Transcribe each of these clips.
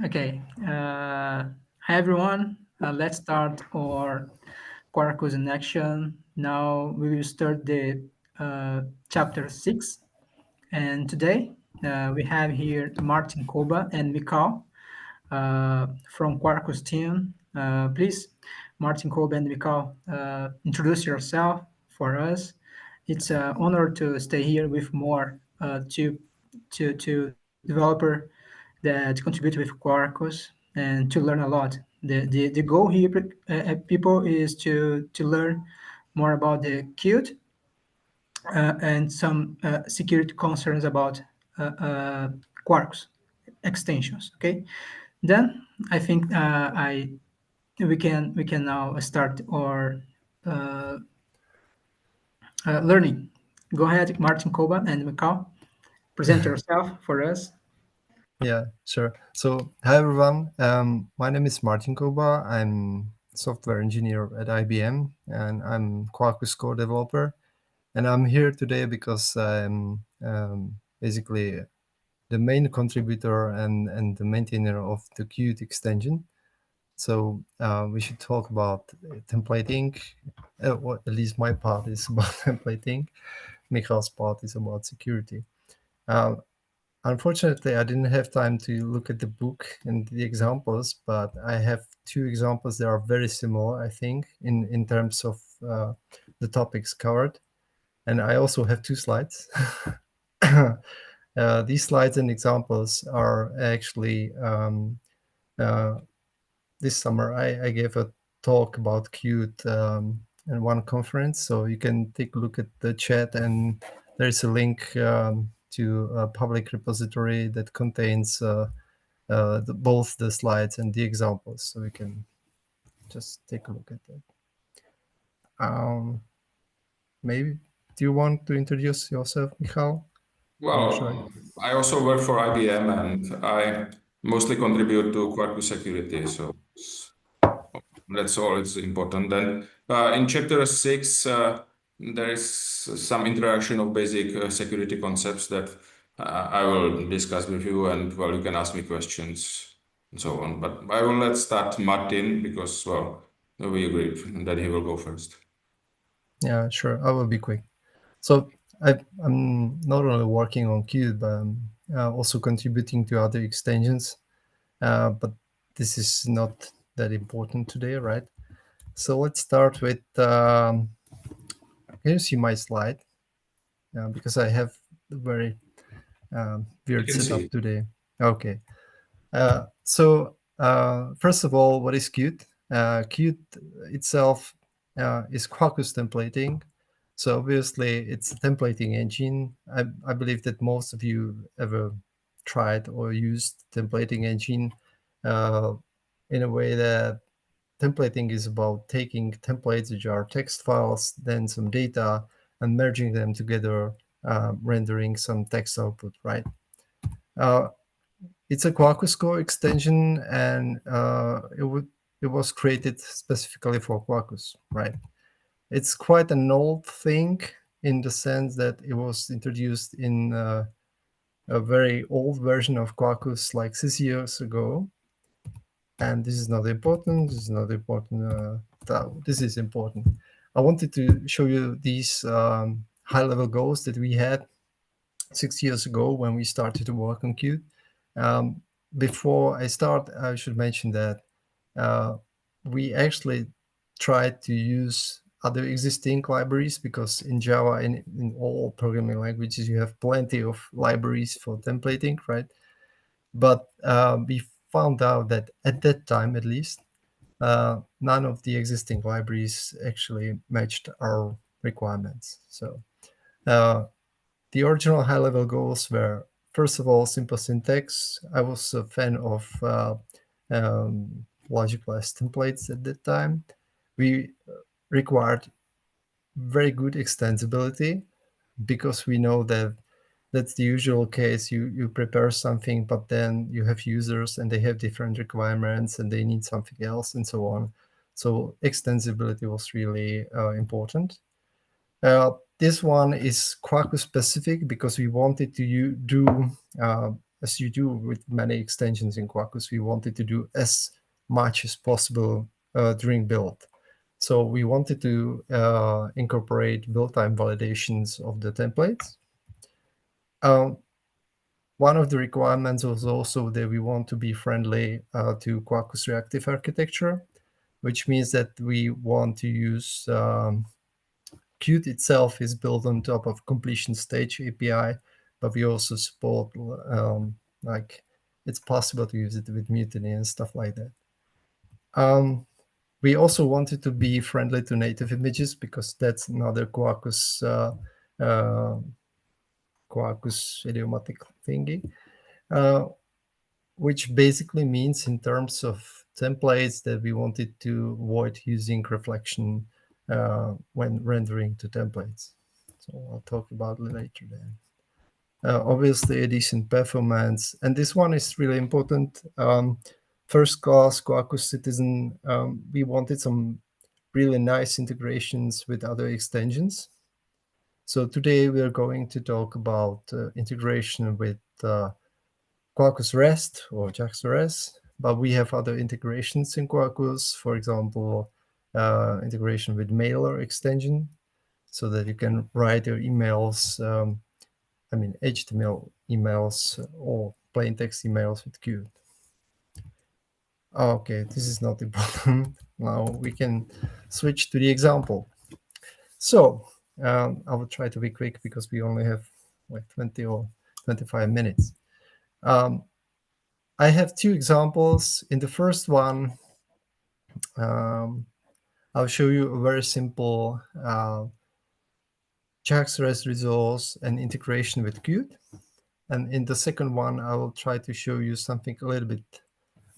Okay. Hi everyone. Let's start our Quarkus in action. Now we will start the chapter 6. And today we have here Martin Koba and Mikal from Quarkus team. Please, Martin Koba and Mikal, introduce yourself for us. It's an honor to stay here with more to developer that contribute with Quarkus and to learn a lot. The goal here, people, is to learn more about the Qt and some security concerns about uh, Quarkus extensions. Okay, then I think I we can now start our uh, learning. Go ahead, Martin Koba and Mikal. Present yourself for us. Yeah, sure. So, hi everyone. My name is Martin Koba. I'm software engineer at IBM, and I'm Quarkus core developer. And I'm here today because I'm basically the main contributor and the maintainer of the Qt extension. So we should talk about templating. What at least my part is about templating. Michal's part is about security. Uh, Unfortunately, I didn't have time to look at the book and the examples, but I have two examples that are very similar, I think, in terms of the topics covered. And I also have two slides. These slides and examples are actually uh, this summer I gave a talk about Qt in one conference, so you can take a look at the chat, and there's a link to a public repository that contains both the slides and the examples, so you can just take a look at that. Maybe do you want to introduce yourself, Michal, or should I? Well, I also work for IBM and I mostly contribute to Quarkus security. So that's all it's important. Then in chapter 6, there is some introduction of basic security concepts that I will discuss with you, and well, you can ask me questions and so on. But I will let's start Martin because well, we agreed that he will go first. Yeah, sure. I will be quick. So I'm not only working on Qt, but I'm also contributing to other extensions. But this is not that important today, right? So let's start with, can you see my slide? Because I have a very I weird can setup see. today. Okay. So first of all, what is Qt? Qt itself is Quarkus templating. So obviously it's a templating engine. I believe that most of you ever tried or used templating engine uh, in a way that templating is about taking templates, which are text files, then some data, and merging them together, rendering some text output, right? Uh, it's a Quarkus core extension, and it was created specifically for Quarkus, right? It's quite an old thing in the sense that it was introduced in a very old version of Quarkus like 6 years ago. And this is not important. This is not important. This is important. I wanted to show you these high-level goals that we had 6 years ago when we started to work on Qt. Um, Before I start, I should mention that uh, we actually tried to use other existing libraries because in Java, in all programming languages, you have plenty of libraries for templating, right? But we found out that at that time, at least, none of the existing libraries actually matched our requirements. So uh, the original high-level goals were, first of all, simple syntax. I was a fan of um, logic-less templates at that time. We required very good extensibility because we know that that's the usual case. You prepare something, but then you have users and they have different requirements and they need something else and so on. So extensibility was really important. This one is Quarkus specific because we wanted to do uh, as you do with many extensions in Quarkus, we wanted to do as much as possible during build. So we wanted to incorporate build time validations of the templates. One of the requirements was also that we want to be friendly to Quarkus reactive architecture, which means that we want to use Qt itself is built on top of completion stage API, but we also support like it's possible to use it with Mutiny and stuff like that. We also wanted to be friendly to native images because that's another Quarkus idiomatic thingy, which basically means in terms of templates that we wanted to avoid using reflection when rendering to templates. So I'll talk about it later then. Obviously, a decent performance. And this one is really important. First class Quarkus Citizen, we wanted some really nice integrations with other extensions. So today we are going to talk about integration with Quarkus REST or JAX-RS, but we have other integrations in Quarkus, for example, integration with Mailer extension, so that you can write your emails, HTML emails or plain text emails with Qt. Okay, this is not important. Now we can switch to the example. So I will try to be quick because we only have like 20 or 25 minutes. I have two examples. In the first one, I'll show you a very simple JAX-RS resource and integration with Qt. And in the second one, I will try to show you something a little bit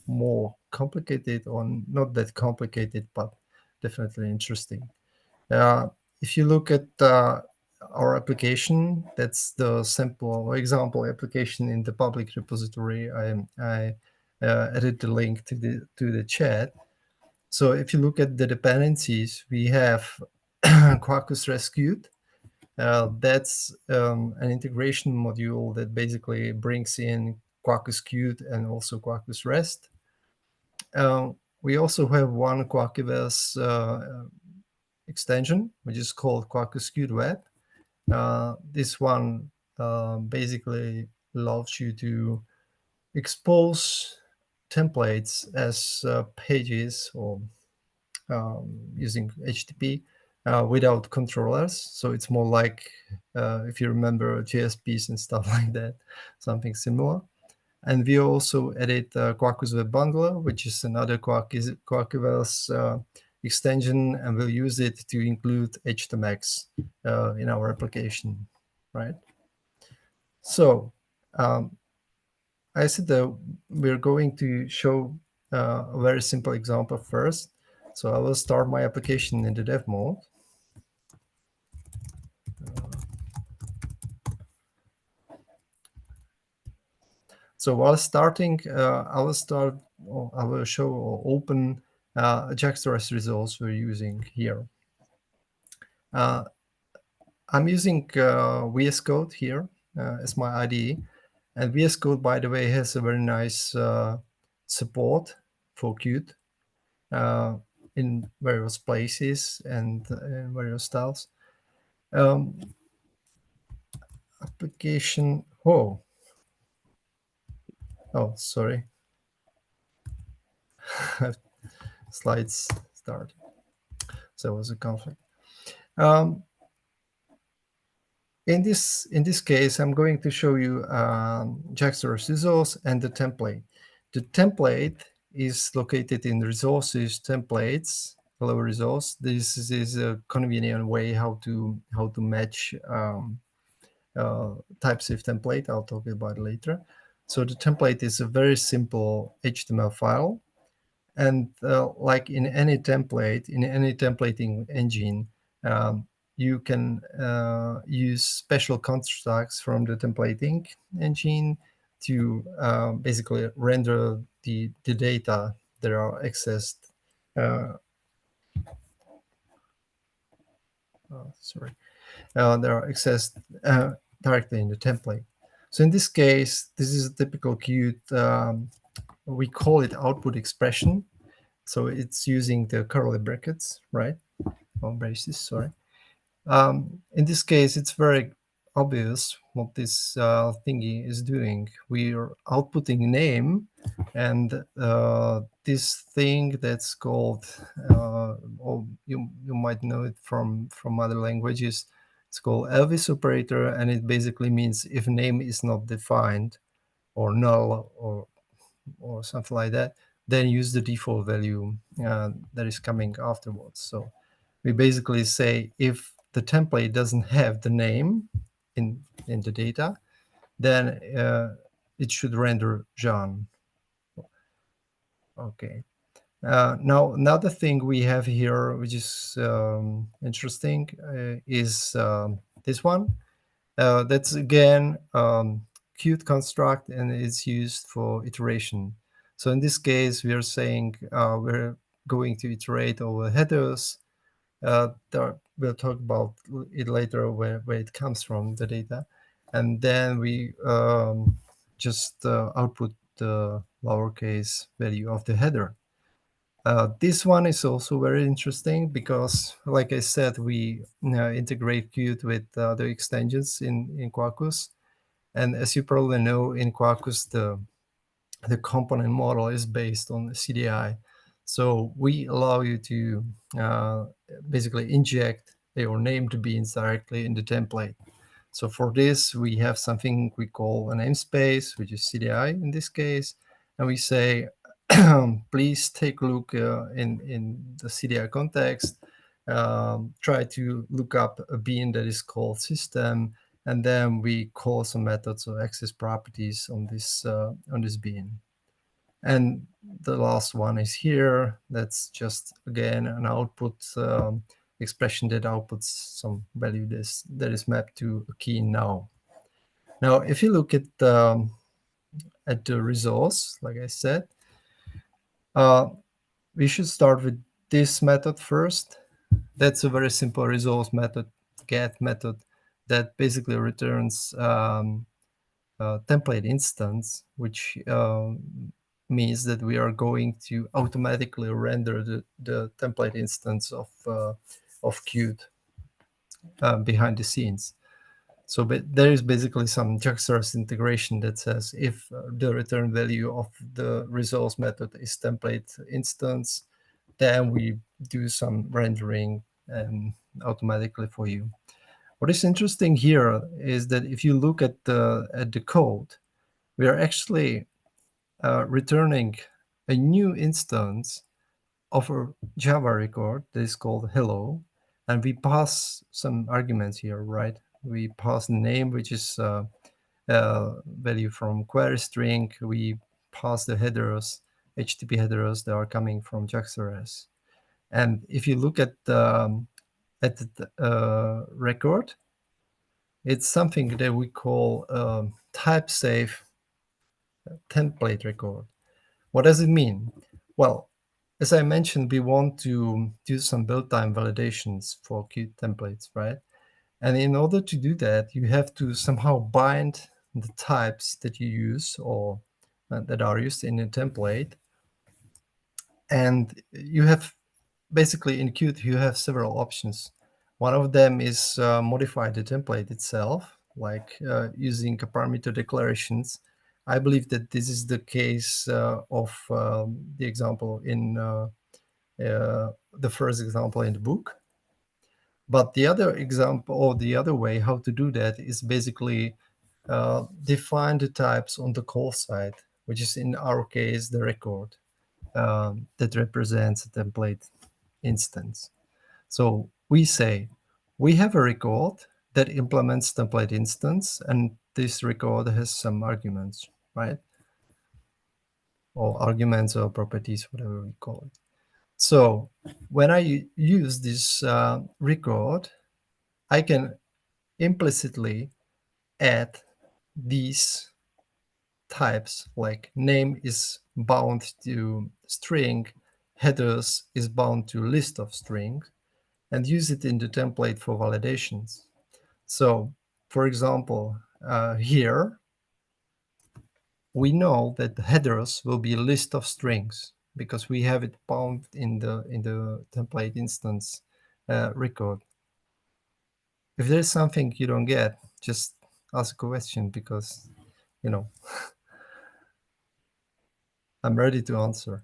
more complicated, or not that complicated, but definitely interesting. If you look at our application, that's the sample example application in the public repository. I added the link to the chat. So if you look at the dependencies, we have Quarkus Rescued. That's an integration module that basically brings in Quarkus Qt and also Quarkus REST. We also have one Quarkus extension, which is called Quarkus Qt Web. This one basically allows you to expose templates as pages or using HTTP without controllers. So it's more like, if you remember, JSPs and stuff like that, something similar. And we also added Quarkus Web Bundler, which is another Quarkus extension, and we'll use it to include HTMX in our application, right? So I said that we're going to show a very simple example first. So I will start my application in the dev mode. So while starting, I will show or open a JAX-RS resource we're using here. I'm using VS Code here as my IDE. And VS Code, by the way, has a very nice support for Qt in various places and in various styles. Application, oh, sorry. Slides start. So it was a conflict. In this case, I'm going to show you JAX-RS resource and the template. The template is located in resources, templates, hello resource. This is a convenient way how to match TypeSafe template. I'll talk about it later. So the template is a very simple HTML file. And like in any template, in any templating engine, you can use special constructs from the templating engine to basically render the data that are accessed. They are accessed directly in the template. So in this case, this is a typical Qt. We call it output expression. So it's using the curly brackets, right? Or braces, sorry. In this case, it's very obvious what this thingy is doing. We are outputting name, and this thing that's called, or you might know it from other languages. It's called Elvis operator, and it basically means if name is not defined or null or something like that, then use the default value that is coming afterwards. So we basically say if the template doesn't have the name in the data, then it should render Jean. Okay. Now, another thing we have here, which is interesting, is this one. That's again Qt construct, and it's used for iteration. So in this case, we are saying we're going to iterate over headers. We'll talk about it later where it comes from, the data. And then we just output the lowercase value of the header. This one is also very interesting because, like I said, we integrate Qt with the extensions in Quarkus. And as you probably know, in Quarkus, the component model is based on CDI. So we allow you to basically inject your named beans directly in the template. So for this, we have something we call a namespace, which is CDI in this case. And we say, please take a look in the CDI context, try to look up a bean that is called system, and then we call some methods or access properties on this bean. And the last one is here. That's just, again, an output expression that outputs some value that is mapped to a key now. Now, if you look at the resource, like I said, we should start with this method first. That's a very simple resource method, get method, that basically returns template instance, which means that we are going to automatically render the template instance of Qt behind the scenes. So there is basically some JAX integration that says if the return value of the resource method is template instance, then we do some rendering and automatically for you. What is interesting here is that if you look at the code, we are actually returning a new instance of a Java record that is called hello, and we pass some arguments here, right? We pass the name, which is value from query string. We pass the headers, HTTP headers that are coming from JAX. And if you look at the record, it's something that we call type safe template record. What does it mean? Well, as I mentioned, we want to do some build time validations for Qt templates, right? And in order to do that, you have to somehow bind the types that you use or that are used in a template. And you have basically in Qt, you have several options. One of them is modify the template itself, like using parameter declarations. I believe that this is the case of the example in the first example in the book. But the other example, or the other way how to do that, is basically define the types on the call side, which is in our case the record that represents a template instance. So we say we have a record that implements template instance, and this record has some arguments, right? Or arguments or properties, whatever we call it. So when I use this record, I can implicitly add these types, like name is bound to string, headers is bound to list of strings, and use it in the template for validations. So, for example, here we know that the headers will be a list of strings because we have it bound in the template instance record. If there's something you don't get, just ask a question because, you know, I'm ready to answer.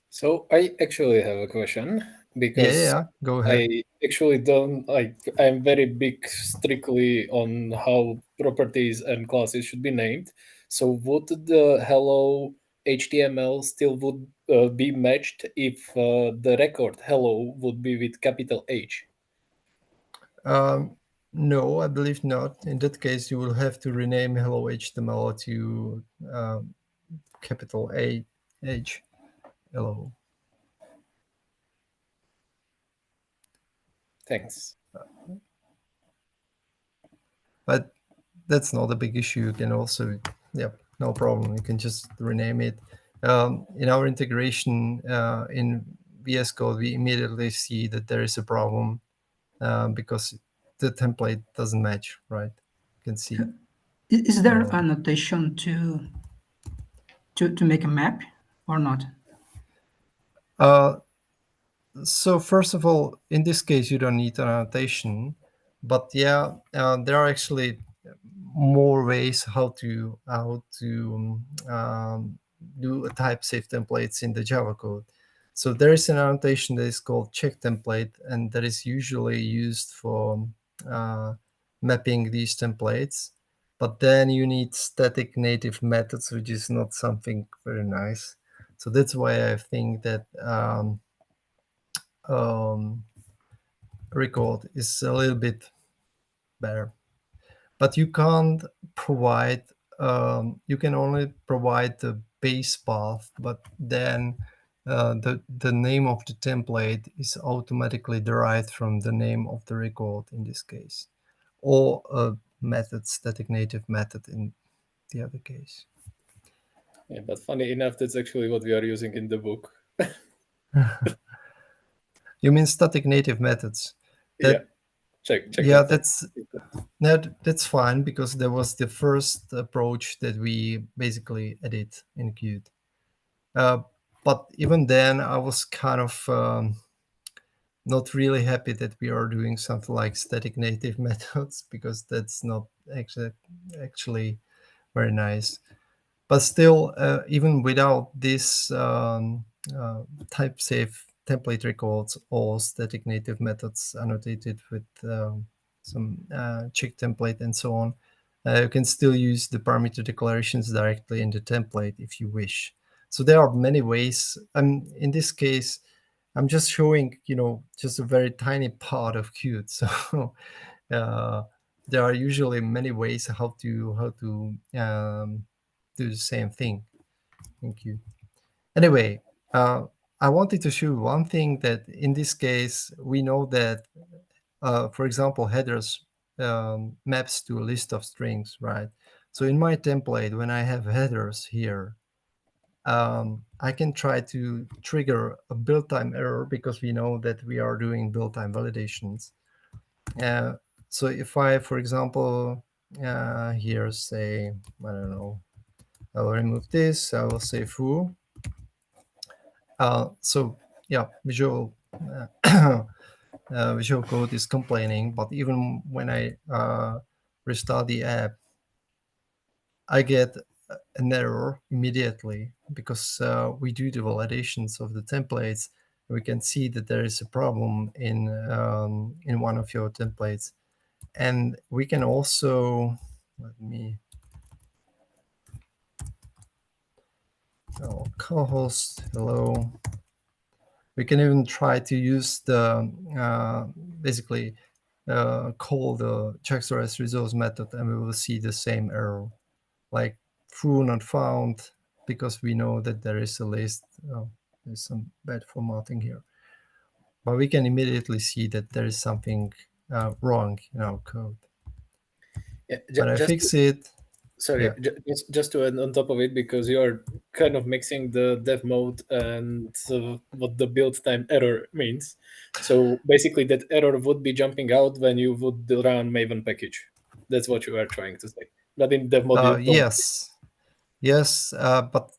So I actually have a question Yeah, because yeah, go ahead. I actually don't like. I'm very big strictly on how properties and classes should be named. So would the hello HTML still would be matched if the record hello would be with capital H? Um, no, I believe not. In that case, you will have to rename hello HTML to capital A H hello. Thanks. But that's not a big issue. You can also, yeah, no problem. You can just rename it. In our integration in VS Code, we immediately see that there is a problem because the template doesn't match, right? You can see. Is there a notation to make a map or not? Uh, so first of all, in this case, you don't need an annotation, but yeah, there are actually more ways how to do a type safe templates in the Java code. So there is an annotation that is called check template, and that is usually used for uh, mapping these templates. But then you need static native methods, which is not something very nice. So that's why I think that um, record is a little bit better. But you can't provide, you can only provide the base path, but then the name of the template is automatically derived from the name of the record in this case, or a method, static native method in the other case. Yeah, but funny enough, that's actually what we are using in the book. You mean static native methods? Yeah, That check yeah, template. that's fine because that was the first approach that we basically edit in Qt. Uh, but even then, I was kind of not really happy that we are doing something like static native methods because that's not actually very nice. But still, even without this type safe template records or static native methods annotated with some check template and so on, you can still use the parameter declarations directly in the template if you wish. So there are many ways. In this case, I'm just showing, just a very tiny part of Qt. So uh, there are usually many ways how to do the same thing. Thank you. Anyway, I wanted to show one thing that in this case, we know that, for example, headers maps to a list of strings, right? So in my template, when I have headers here, I can try to trigger a build time error because we know that we are doing build time validations. Uh, so if I, for example, here say, I don't know, I will remove this, I will say foo. So yeah, Visual Code is complaining, but even when I restart the app, I get an error immediately because we do the validations of the templates. We can see that there is a problem in one of your templates, and we can also let me co-host hello. We can even try to use the basically call the checkstore as resource method, and we will see the same error, like foo not found, because we know that there is a list. Oh, there's some bad formatting here, but we can immediately see that there is something wrong in our code. Yeah, But I just fix it. sorry, Yeah. just to add on top of it, because you are kind of mixing the dev mode and what the build time error means. So basically, that error would be jumping out when you would run Maven package. That's what you are trying to say. But in dev mode, you don't. Yes. Yes, but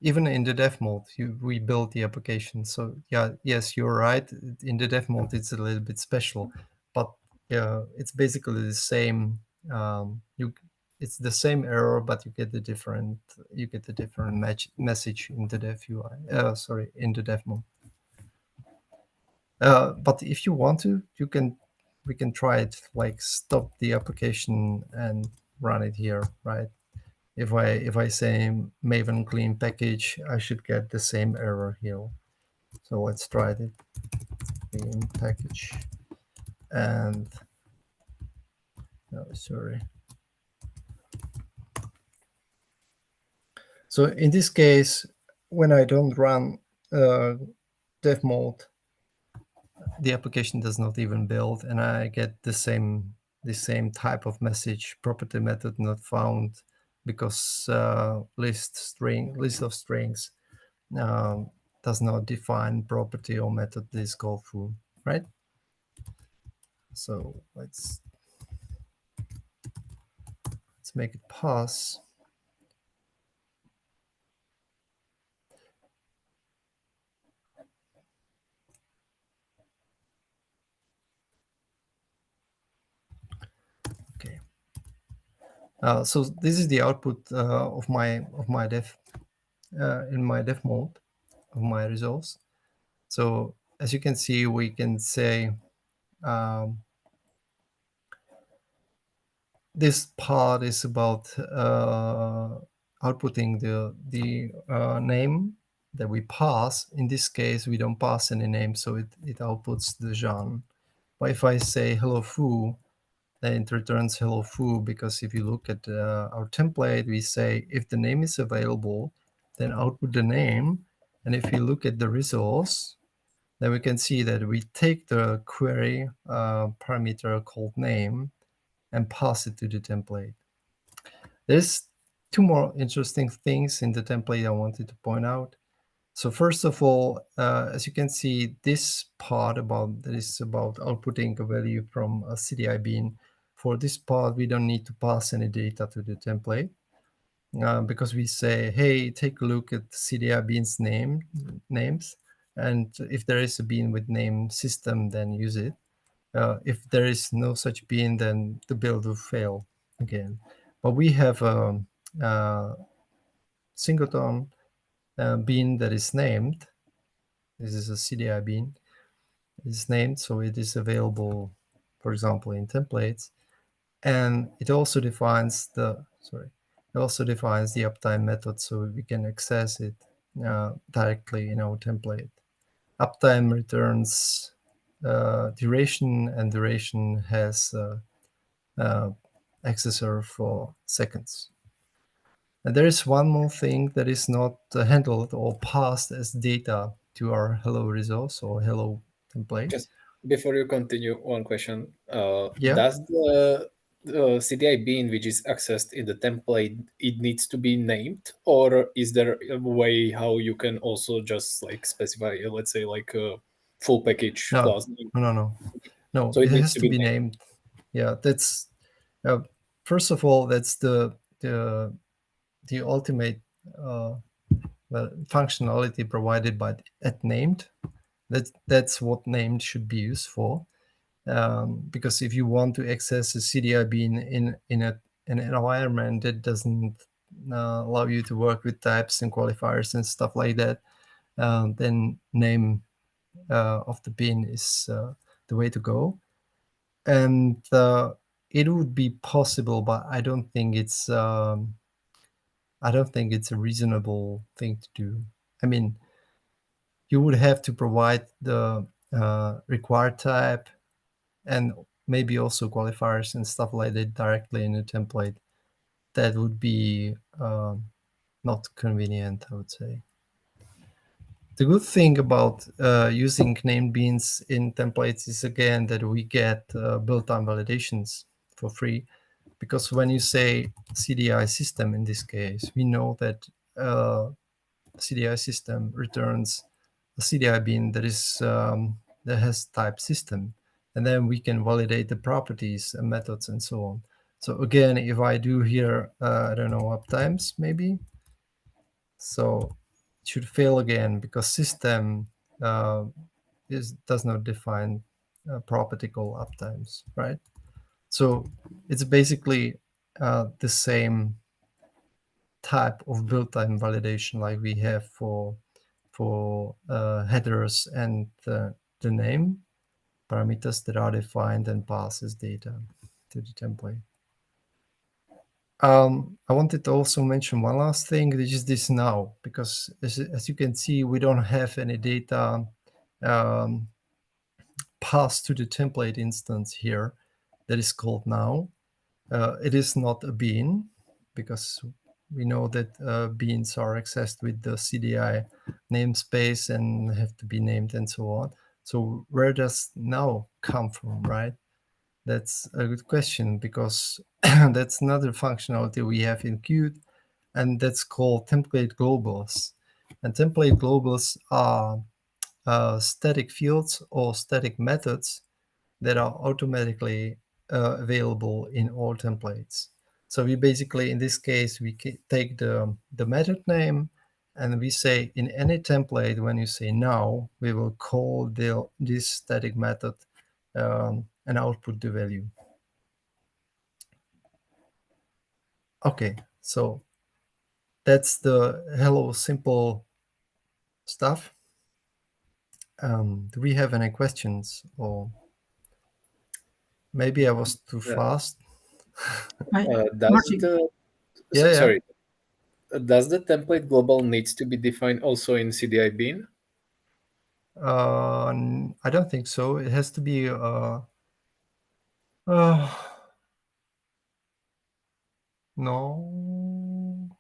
even in the dev mode, we build the application. So yeah, yes, you're right. In the dev mode, it's a little bit special, but yeah, it's basically the same. It's the same error, but you get the different message in the dev UI. Sorry, in the dev mode. But if you want to, we can try it. Like stop the application and run it here, right? If I say Maven clean package, I should get the same error here. So let's try it. Clean package. And no, sorry. So in this case, when I don't run dev mode, the application does not even build, and I get the same type of message: property method not found, because list of strings um, does not define property or method is called foo, right? So let's make it pass. Okay. So this is the output of my dev in my dev mode of my results. So as you can see, we can say this part is about outputting the name that we pass. In this case, we don't pass any name, so it outputs the genre. But if I say hello foo, then it returns hello foo, because if you look at our template, we say if the name is available, then output the name. And if you look at the resource, then we can see that we take the query parameter called name and pass it to the template. There's two more interesting things in the template I wanted to point out. So first of all, as you can see, this part that is about outputting a value from a CDI bean. For this part, we don't need to pass any data to the template because we say, hey, take a look at CDI beans names. And if there is a bean with name system, then use it. If there is no such bean, then the build will fail again. But we have a singleton bean that is named. This is a CDI bean. It's named, so it is available, for example, in templates. And it also defines the uptime method, so we can access it directly in our template. Uptime returns duration, and duration has accessor for seconds. And there is one more thing that is not handled or passed as data to our hello resource or hello template. Just before you continue, one question. Yeah. Does the CDI bean which is accessed in the template, it needs to be named, or is there a way how you can also just like specify, let's say, like a full package No, class name? no. So It it needs has to to be be named. named. Yeah, that's first of all, that's the ultimate functionality provided by at named. That's what named should be used for. Because if you want to access a CDI bean in an environment that doesn't allow you to work with types and qualifiers and stuff like that, then name of the bean is the way to go. And it would be possible, but I don't think it's a reasonable thing to do. I mean, you would have to provide the required type and maybe also qualifiers and stuff like that directly in the template. That would be not convenient, I would say. The good thing about using named beans in templates is again that we get built-in validations for free, because when you say CDI system in this case, we know that CDI system returns a CDI bean that is that has type system, and then we can validate the properties and methods and so on. So again, if I do here, I don't know, uptimes maybe, so it should fail again because system does not define property called uptimes, right? So it's basically the same type of build time validation like we have for headers and the name parameters that are defined and passes data to the template. I wanted to also mention one last thing, which is this now, because as you can see, we don't have any data um, passed to the template instance here that is called now. It is not a bean because we know that beans are accessed with the CDI namespace and have to be named and so on. So where does now come from, right? That's a good question because that's another functionality we have in Qt, and that's called template globals. And template globals are static fields or static methods that are automatically available in all templates. So we basically, in this case, we take the method name and we say in any template, when you say now, we will call this static method and output the value. Okay, so that's the hello simple stuff. Do we have any questions, or maybe I was too Yeah. fast? Does Martin, the Yeah, yeah. sorry? Does the template global needs to be defined also in CDI bin? I don't think so. It has to be uh, no.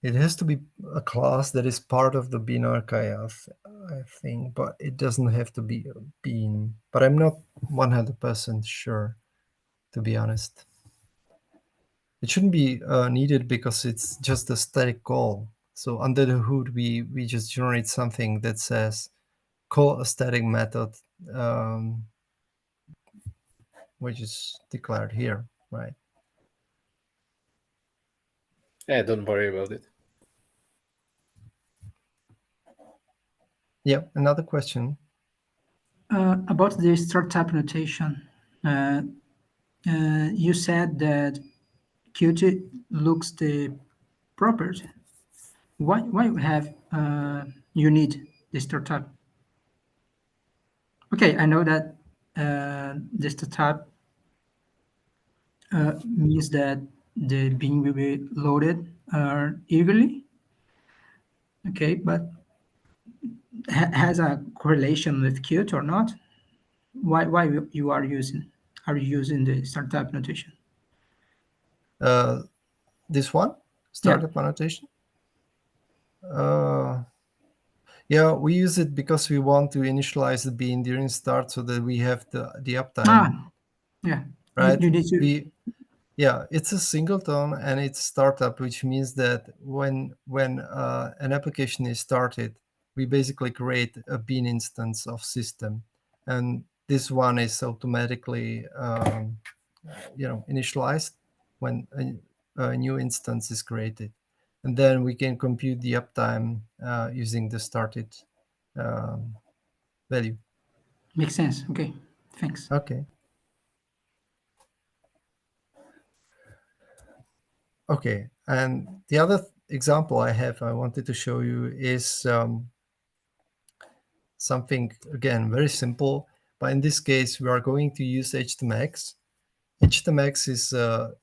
It has to be a class that is part of the bean archive, I think, but it doesn't have to be a bean. But I'm not 100% sure, to be honest. It shouldn't be needed because it's just a static call. So under the hood, we just generate something that says call a static method, um, which is declared here, right? Yeah, don't worry about it. Yeah, another question. about the startup notation, uh, you said that Qt looks the property. Why you have you need the startup? Okay, I know that the startup means that the bean will be loaded eagerly. Okay, but has a correlation with Qt or not? Why you are you using the startup notation? This one, Yeah. startup annotation. Uh, yeah, we use it because we want to initialize the bean during start so that we have the uptime, Ah, yeah. right? You need to. Yeah, it's a singleton and it's startup, which means that when an application is started, we basically create a bean instance of system, and this one is automatically initialized when a new instance is created, and then we can compute the uptime using the started um, value. Makes sense. Okay. Thanks. Okay. Okay, and the other example I wanted to show you is something, again, very simple, but in this case, we are going to use HTMX. HTMX is a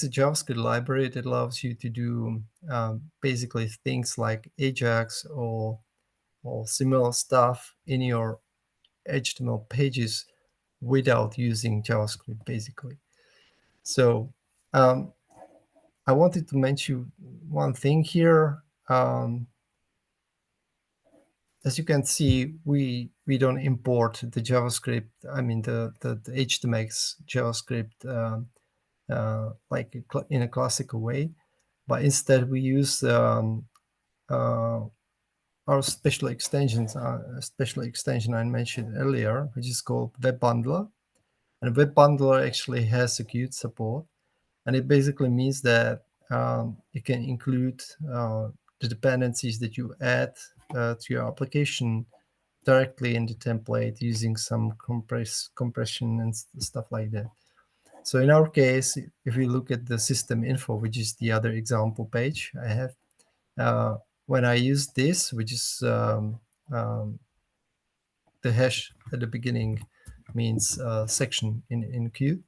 JavaScript library that allows you to do basically things like Ajax or similar stuff in your HTML pages without using JavaScript, basically. So um, I wanted to mention one thing here. As you can see, we don't import the JavaScript. I mean the HTMX JavaScript like in a classical way, but instead we use uh, our special extensions, special extension I mentioned earlier, which is called Web Bundler. And web bundler actually has a Qt support, and it basically means that it can include the dependencies that you add to your application directly in the template using some compression and stuff like that. So in our case, if we look at the system info, which is the other example page I have, when I use this, which is the hash at the beginning means section in Qt,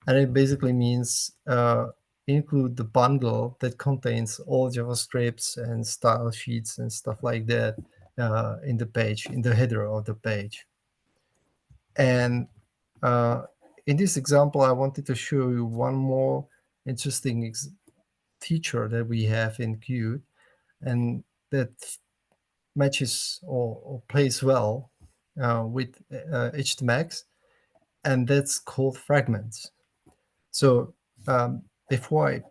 and it basically means include the bundle that contains all JavaScripts and style sheets and stuff like that in the page, in the header of the page. And in this example, I wanted to show you one more interesting feature that we have in Qt, and that matches or plays well with HTMX, and that's called fragments. So before I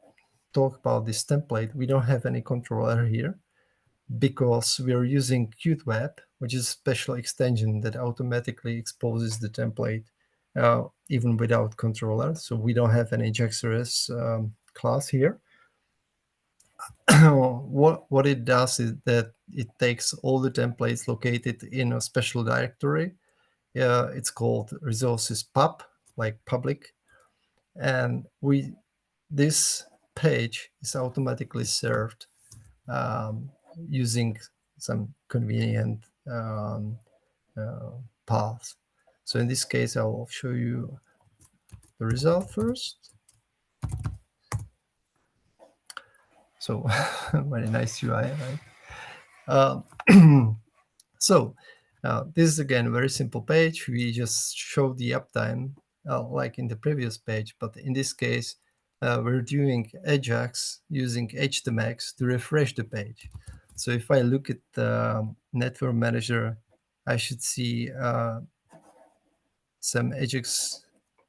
talk about this template, we don't have any controller here because we are using Qt Web, which is a special extension that automatically exposes the template even without controller. So we don't have an AjaxRS class here. What it does is that it takes all the templates located in a special directory. It's called resources pub, like public, and this page is automatically served using some convenient path. So in this case, I will show you the result first. So very nice UI, right? So this is again a very simple page. We just show the uptime like in the previous page, but in this case, we're doing Ajax using HTMX to refresh the page. So if I look at the network manager, I should see some Ajax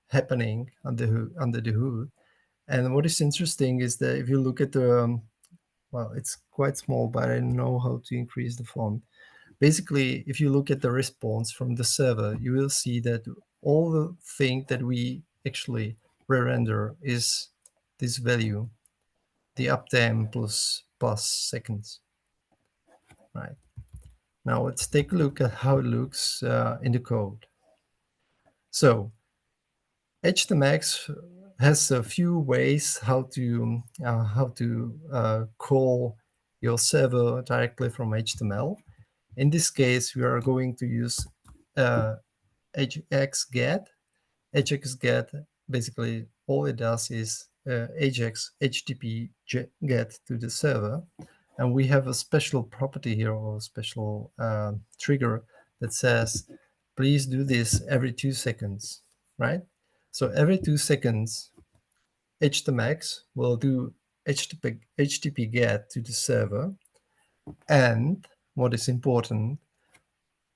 happening under the hood. And what is interesting is that if you look at the, well, it's quite small, but I don't know how to increase the font. Basically, if you look at the response from the server, you will see that all the thing that we actually re-render is this value, the uptime plus seconds, right? Now let's take a look at how it looks in the code. So HTMX has a few ways how to call your server directly from HTML. In this case, we are going to use Ajax get. Ajax get, basically all it does is Ajax HTTP get to the server. And we have a special property here, or a special trigger that says, please do this every 2 seconds, right? So every 2 seconds, HTMX will do HTTP get to the server. And what is important,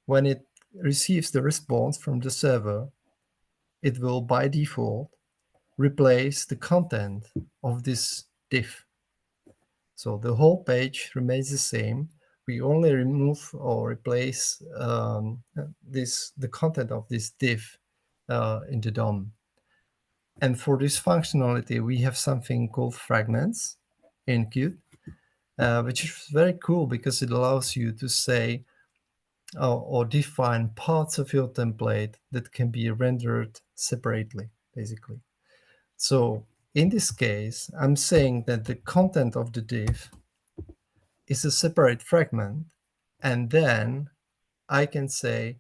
when it receives the response from the server, it will by default replace the content of this div. So the whole page remains the same. We only remove or replace the content of this div in the DOM. And for this functionality, we have something called fragments in Qt, which is very cool because it allows you to say or define parts of your template that can be rendered separately, basically. So in this case, I'm saying that the content of the div is a separate fragment, and then I can say,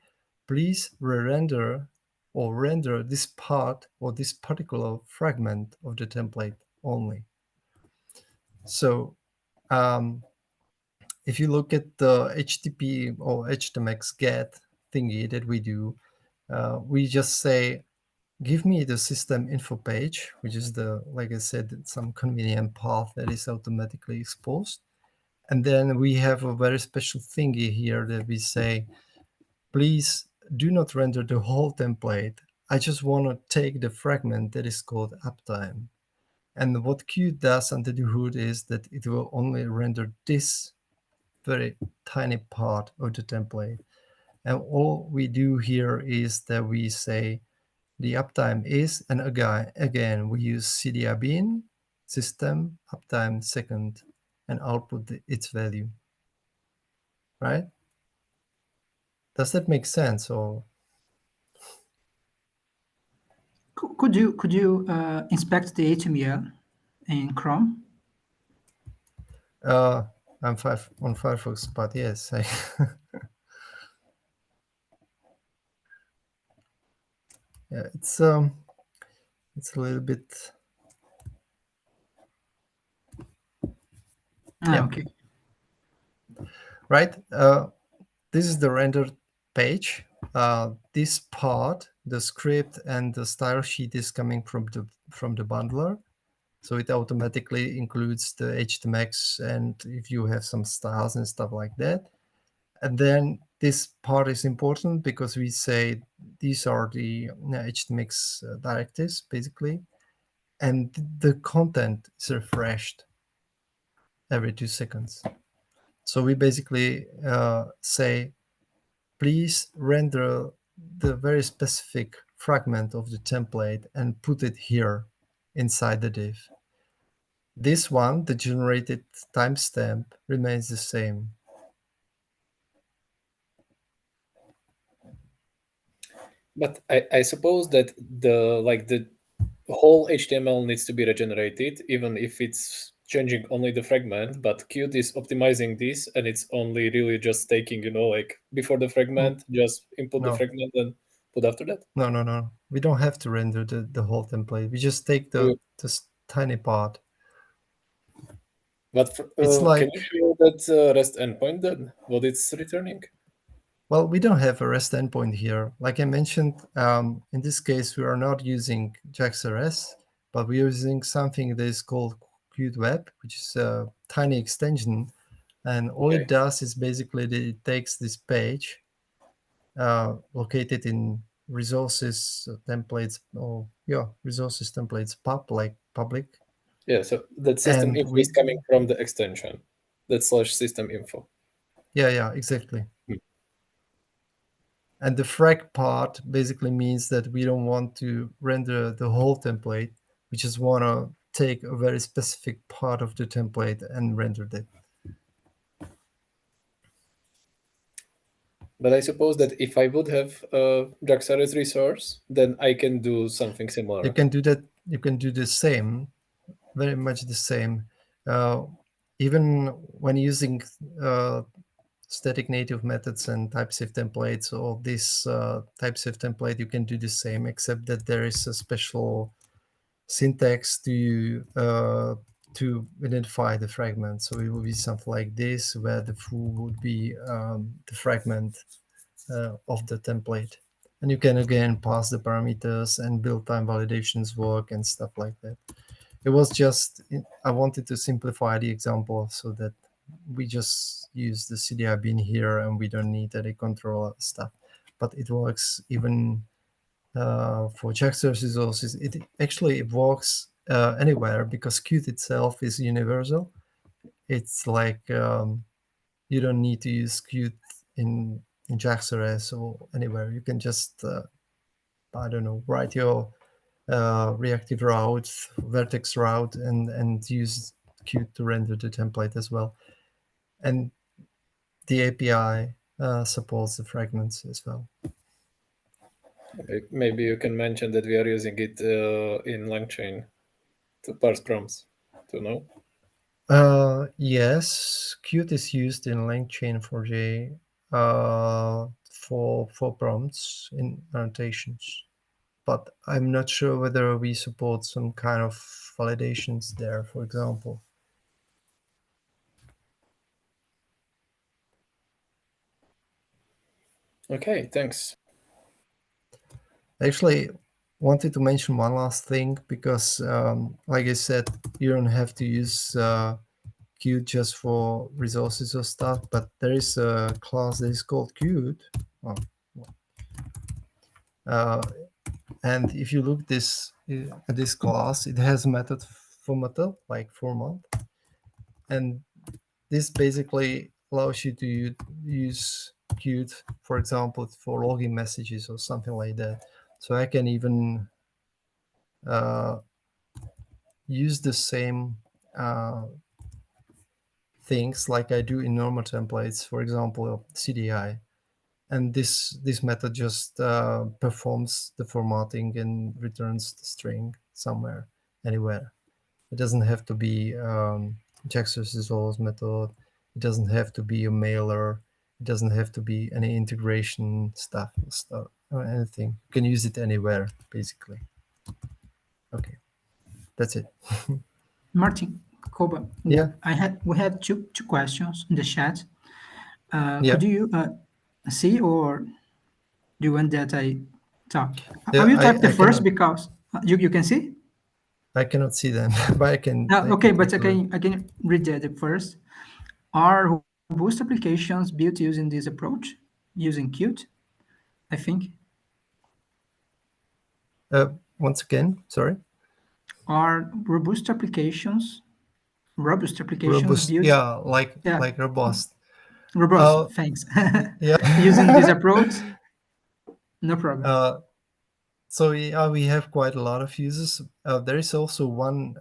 please re-render or render this part or this particular fragment of the template only. So if you look at the HTTP or HTMX get thingy that we do, we just say, give me the system info page, which is the, like I said, some convenient path that is automatically exposed. And then we have a very special thingy here that we say, please do not render the whole template. I just want to take the fragment that is called uptime. And what Qt does under the hood is that it will only render this very tiny part of the template. And all we do here is that we say, the uptime is, and again we use cdi bin system uptime second and output its value, right? Does that make sense? Or Could you inspect the HTML in Chrome? I'm on Firefox, but yes, yeah, it's a little bit, yeah, Okay. right. This is the rendered page. This part, the script and the style sheet, is coming from the bundler, so it automatically includes the HTMX and if you have some styles and stuff like that. And then this part is important because we say these are the HTMX directives basically, and the content is refreshed every 2 seconds. So we basically say, please render the very specific fragment of the template and put it here inside the div. This one, the generated timestamp, remains the same. But I suppose that the whole HTML needs to be regenerated, even if it's changing only the fragment. But Qt is optimizing this, and it's only really just taking, like before the fragment, just input the No, fragment and put after that. no. We don't have to render the whole template. We just take this tiny part. But It's can you like, show that REST endpoint then? What it's returning? well, we don't have a REST endpoint here. Like I mentioned, in this case, we are not using JAX-RS, but we're using something that is called Qt Web, which is a tiny extension. And all Okay. it does is basically that it takes this page located in resources templates, or resources templates like public. Yeah, so that system And info is coming from the extension. That slash system info. yeah, exactly. Hmm. And the frag part basically means that we don't want to render the whole template. We just want to take a very specific part of the template and render it. But I suppose that if I would have a JAX-RS resource, then I can do something similar. You can do that. You can do the same, very much the same. Even when using static native methods and typesafe templates, or this typesafe template, you can do the same, except that there is a special syntax to identify the fragment. So it will be something like this, where the foo would be the fragment of the template. And you can again pass the parameters and build time validations work and stuff like that. It was just, I wanted to simplify the example so that we just use the CDI bin here and we don't need any control stuff. But it works even for JAX-RS resources. It actually works anywhere because Qt itself is universal. It's like you don't need to use Qt in JAX-RS or anywhere. You can just I don't know, write your reactive route, vertex route, and use Qt to render the template as well. And the API supports the fragments as well. Maybe you can mention that we are using it in LangChain to parse prompts. To know? Yes, Qt is used in LangChain for the for prompts in annotations, but I'm not sure whether we support some kind of validations there, for example. Okay, thanks. Actually, wanted to mention one last thing because, like I said, you don't have to use Qt just for resources or stuff, but there is a class that is called Qt. Oh, uh, and if you look at this class, it has a method formatter, like format, and this basically allows you to use Qt, for example, for logging messages or something like that. So I can even use the same things like I do in normal templates, for example, CDI. And this method just performs the formatting and returns the string somewhere, anywhere. It doesn't have to be Jaxer's method. It doesn't have to be a mailer. It doesn't have to be any integration stuff or anything. You can use it anywhere, basically. Okay, that's it. Martin, Koba, Yeah, we had two questions in the chat. yeah, Could you see, or do you want that I talk? I yeah. will type the I first cannot because you can see. see them, but I Okay, can but take a look. I can read the first. Are robust applications built using this approach, using Qt? I think. Once again, sorry. Are robust applications Robust, built, yeah, yeah, like robust. robust, Uh, thanks. Using this yeah. approach, no problem. uh, so yeah, we have quite a lot of uses. There is also one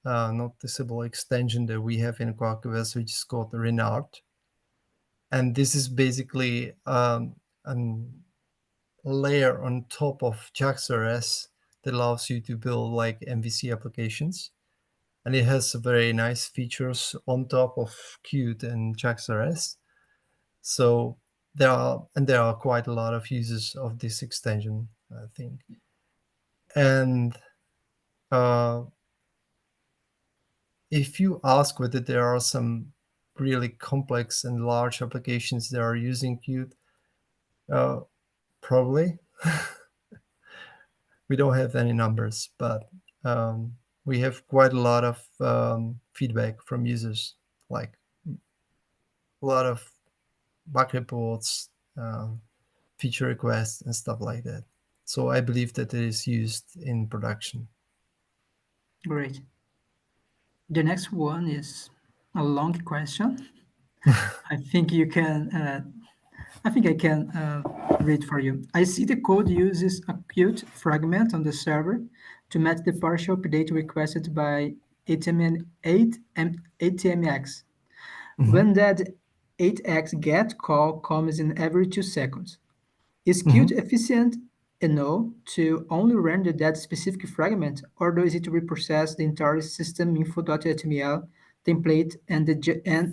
noticeable extension that we have in Quarkus, which is called Renard, and this is basically a layer on top of JAX-RS that allows you to build like MVC applications, and it has very nice features on top of Qt and JAX-RS. So there are quite a lot of uses of this extension, I think. And uh, if you ask whether there are some really complex and large applications that are using Qt, uh, probably. We don't have any numbers, but we have quite a lot of feedback from users, like a lot of bug reports, feature requests, and stuff like that. So I believe that it is used in production. Great. The next one is a long question. I think you can. I think I can read for you. I see the code uses a Qt fragment on the server to match the partial update requested by ATMX. Mhm. When that 8x get call comes in every 2 seconds, is Qt Mhm. efficient enough to only render that specific fragment, or does it reprocess the entire system info.html template and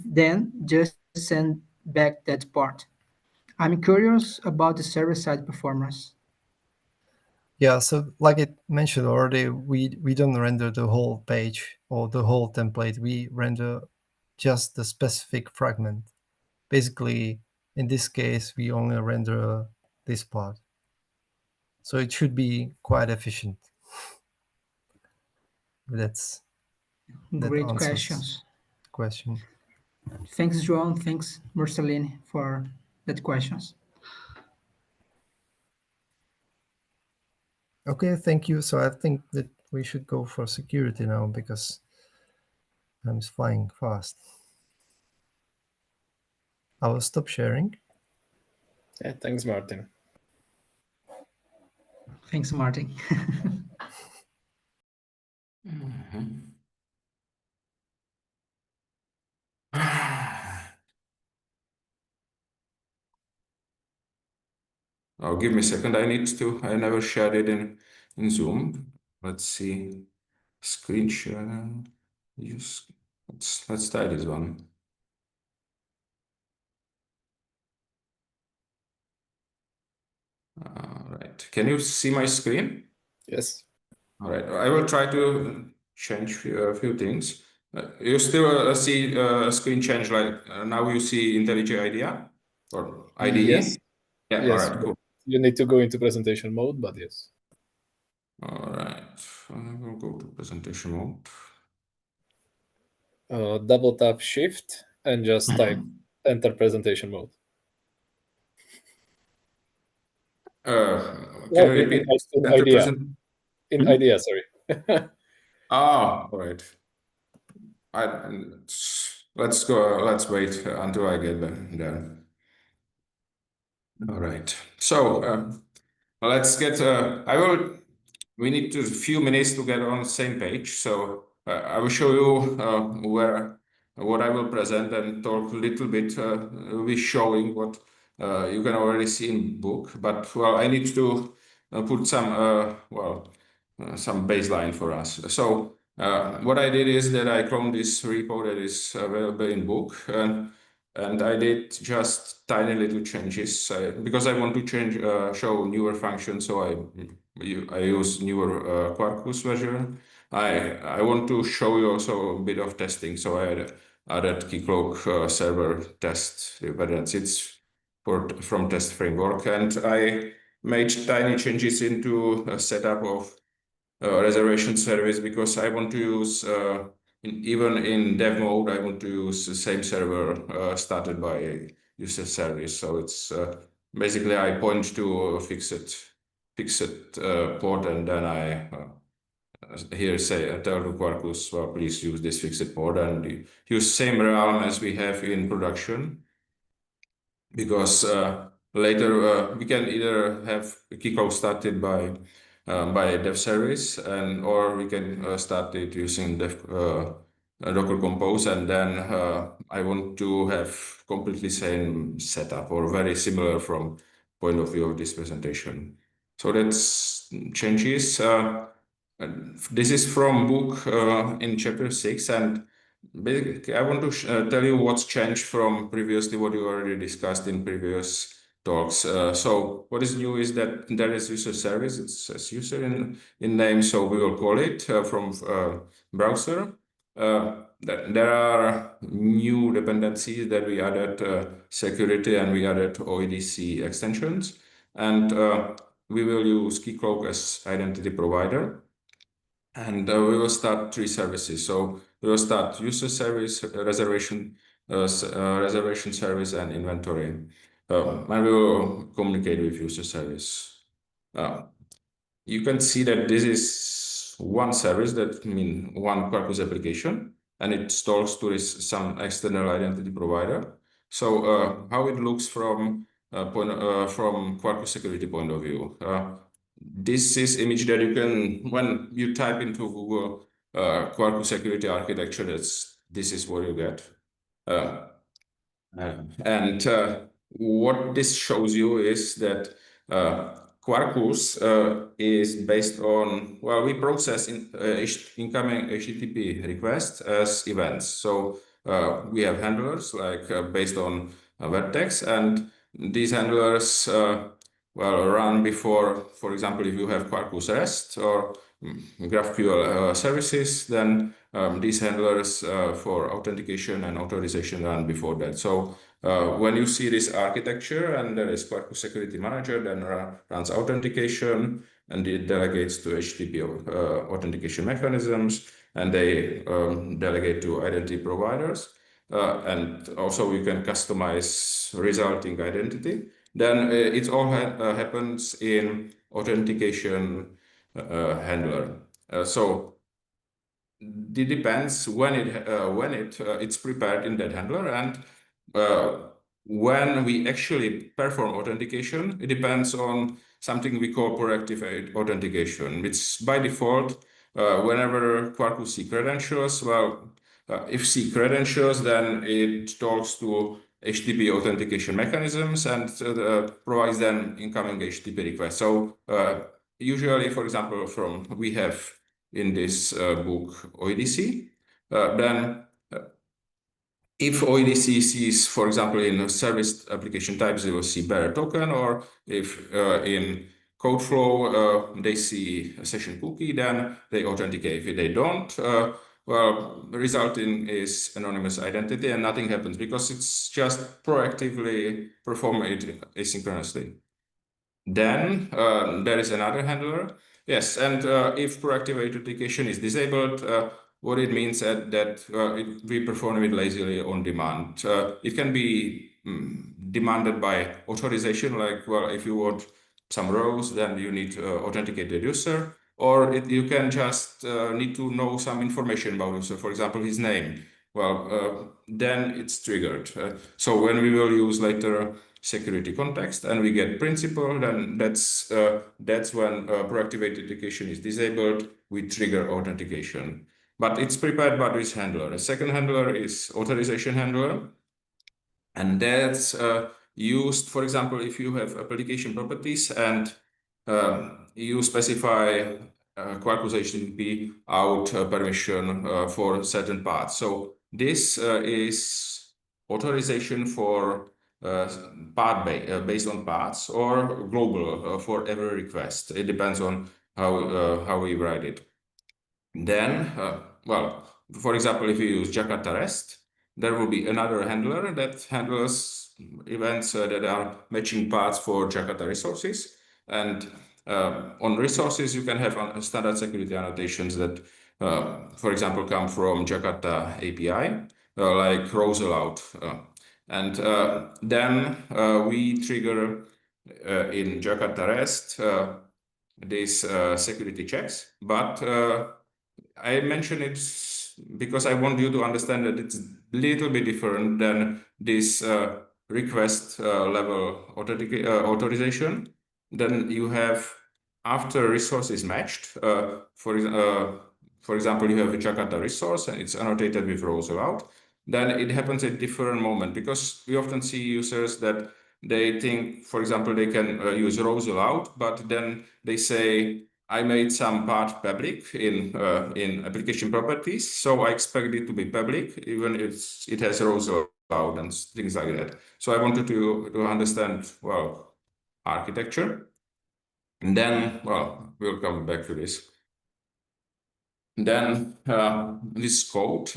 then just send back that part? I'm curious about the server-side performance. Yeah, so like I mentioned already, we don't render the whole page or the whole template. We render just the specific fragment. Basically, in this case, we only render this part. So it should be quite efficient. That's that Great answers questions. the question. Thanks, João. Thanks, Marceline, for that questions. Okay, thank you. So I think that we should go for security now because I'm flying fast. I will stop sharing. Yeah, thanks, Martin. Thanks, Martin. Oh, give me a second. I need to. I never shared it in Zoom. Let's see. Screen share. Use. Let's try this one. All right. Can you see my screen? Yes. All right. I will try to change a few things. You still see screen change like now you see IntelliJ IDEA or Yes. IDE? Yeah. All Yes. right. But Cool. you need to go into presentation mode, but yes. All right. I will go to presentation mode. Double tap Shift and just type enter presentation mode. Can Oh, you repeat? in Enter idea. present. In idea, sorry. Ah, all right. Let's go. Let's wait until I get there. All right. So let's get. We need a few minutes to get on the same page. So I will show you what I will present and talk a little bit. We'll be showing what you can already see in book. But well, I need to put some baseline for us. So what I did is that I cloned this repo that is available in book, and I did just tiny little changes because I want to show newer functions. So I use newer Quarkus version. I want to show you also a bit of testing. So I added Keycloak server test dependencies from test framework, and I made tiny changes into a setup of reservation service because I want to use even in dev mode I want to use the same server started by a user service. So it's basically I point to a fixed port, and then I here say tell to Quarkus, well, please use this fixed port and use same realm as we have in production, because later we can either have Keycloak started by a dev service, or we can start it using Docker Compose, and then I want to have completely same setup or very similar from point of view of this presentation. So that's changes. This is from book in chapter 6, and basically I want to tell you what's changed from previously what you already discussed in previous talks. So what is new is that there is user service. It says user in name, so we will call it from browser. There are new dependencies that we added security, and we added OEDC extensions, and we will use Keycloak as identity provider. And we will start 3 services. So we will start user service, reservation service, and inventory. And we will communicate with user service. You can see that this is one service, that means one Quarkus application, and it talks to some external identity provider. So how it looks from Quarkus security point of view. This is image that you can, when you type into Google Quarkus security architecture, this is what you get. And what this shows you is that Quarkus is based on, well, we process incoming HTTP requests as events. So we have handlers like based on web text, and these handlers run before, for example, if you have Quarkus REST or GraphQL services, then these handlers for authentication and authorization run before that. So when you see this architecture and there is Quarkus Security Manager, then runs authentication, and it delegates to HTTP authentication mechanisms, and they delegate to identity providers. And also you can customize resulting identity. Then it all happens in authentication handler. So it depends when it's prepared in that handler, and when we actually perform authentication, it depends on something we call proactive authentication, which by default, whenever Quarkus see credentials, if see credentials, then it talks to HTTP authentication mechanisms and provides them incoming HTTP requests. So usually, for example, we have in this book OEDC, then if OEDC sees, for example, in service application types, they will see bearer token, or if in code flow they see a session cookie, then they authenticate. If they don't, the resulting is anonymous identity, and nothing happens because it's just proactively performed asynchronously. Then there is another handler. Yes, and if proactive authentication is disabled, what it means that we perform it lazily on demand. It can be demanded by authorization, like, well, if you want some rows, then you need to authenticate the user, or you can just need to know some information about user, for example, his name. Well, then it's triggered. So when we will use later security context, and we get principal, then that's when proactive authentication is disabled. We trigger authentication, but it's prepared by this handler. The second handler is authorization handler, and that's used, for example, if you have application properties and you specify Quarkus HTTP out permission for certain paths. So this is authorization for based on paths, or global for every request. It depends on how we write it. Then, for example, if you use Jakarta REST, there will be another handler that handles events that are matching paths for Jakarta resources. And on resources, you can have standard security annotations that, for example, come from Jakarta API, like rows allowed. And then we trigger in Jakarta REST these security checks, but I mention it because I want you to understand that it's a little bit different than this request level authorization. Then you have, after resource is matched, for example, you have a Jakarta resource and it's annotated with rows allowed. Then it happens at different moment, because we often see users that they think, for example, they can use rows allowed, but then they say, I made some part public in application properties, so I expect it to be public, even if it has rows allowed and things like that. So I wanted to understand, well, architecture. And then, well, we'll come back to this. Then this code,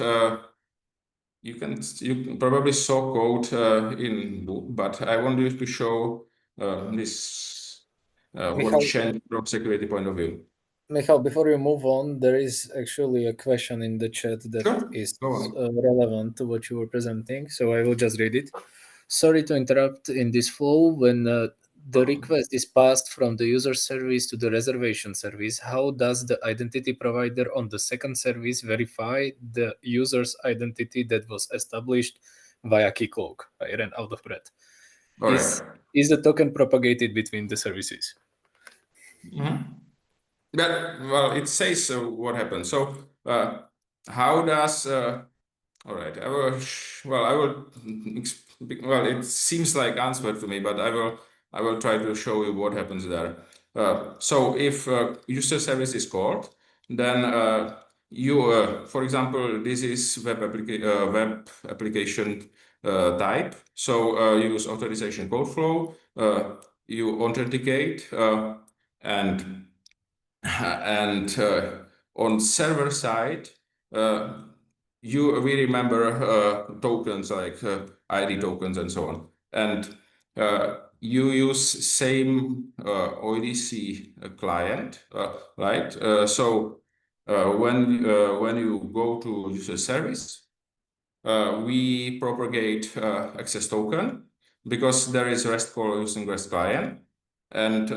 you probably saw code in book, but I want you to show this what changed from security point of view. Michal, before you move on, there is actually a question in the chat that is relevant to what you were presenting, so I will just read it. Sorry to interrupt in this flow. When the request is passed from the user service to the reservation service, how does the identity provider on the second service verify the user's identity that was established via keycloak? I ran out of breath. Is the token propagated between the services? Well, it says what happens. So how does all right, I will well, it seems like answer to me, but I will try to show you what happens there. So if user service is called, then you for example, this is web application type. So you use authorization code flow, you authenticate, and on server side, we remember tokens like ID tokens and so on, and you use same ODC client, right? So when you go to user service, we propagate access token, because there is REST call using REST client, and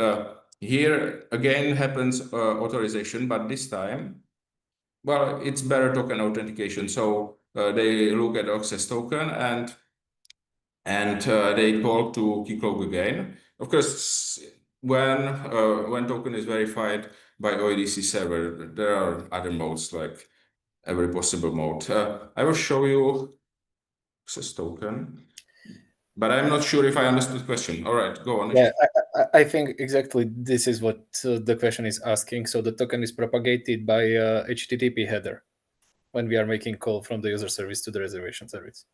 here again happens authorization, but this time, well, it's better token authentication. So they look at access token and they talk to keycloak again. Of course, when token is verified by OEDC server, there are other modes, like every possible mode. I will show you access token, but I'm not sure if I understood the question. All right, go on. Yeah, I think exactly this is what the question is asking. So the token is propagated by HTTP header when we are making call from the user service to the reservation service.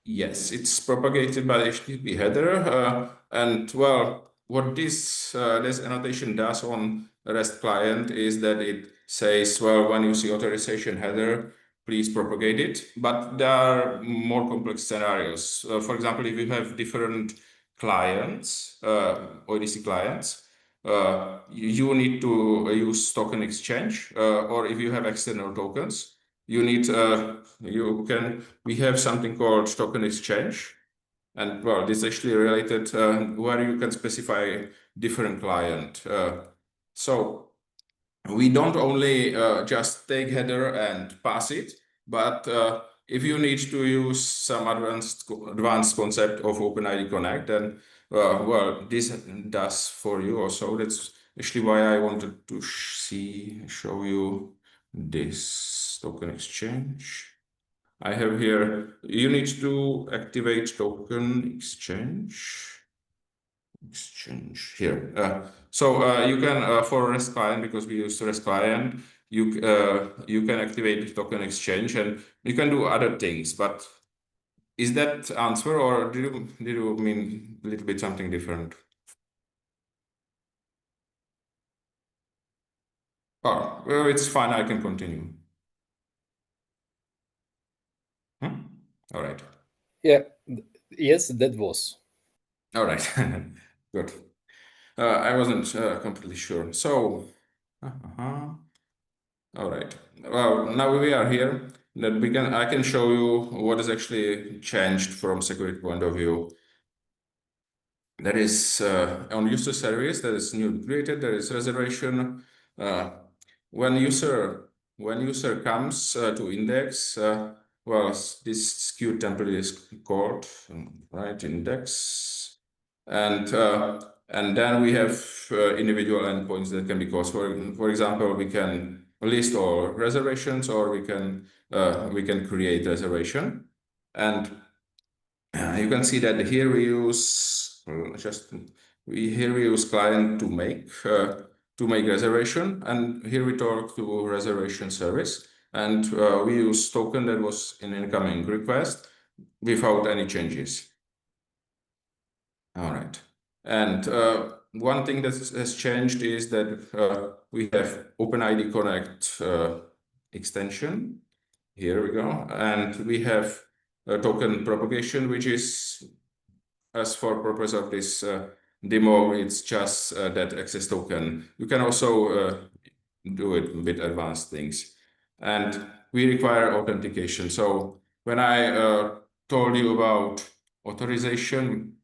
Yes, it's propagated by the HTTP header, and well, what this annotation does on the REST client is that it says, well, when you see authorization header, please propagate it. But there are more complex scenarios. For example, if you have different clients, ODC clients, you need to use token exchange, or if you have external tokens, you need we have something called token exchange, and well, this is actually related where you can specify different client. So we don't only just take header and pass it, but if you need to use some advanced concept of OpenID Connect, then well, this does for you also. That's actually why I wanted to show you this token exchange. I have here, you need to activate token exchange here. So you can, for REST client, because we use REST client, you can activate token exchange and you can do other things, but is that answer, or did you mean a little bit something different? Oh, well, it's fine. I can continue. All right. Yeah. Yes, that was. All right. Good. I wasn't completely sure. So, all right. Well, now we are here. That I can show you what is actually changed from security point of view. There is on user service, there is new created, there is reservation. Uh, when user comes to index, well, this queue template is called right index, and then we have individual endpoints that can be called. For example, we can list all reservations, or we can create reservation, and you can see that here we use here we use client to make reservation, and here we talk to reservation service, and we use token that was in incoming request without any changes. All right, and one thing that has changed is that we have OpenID Connect extension. Here we go, and we have token propagation, which is, as for purpose of this demo, it's just that access token. You can also do it with advanced things. And we require authentication. So when I told you about authorization,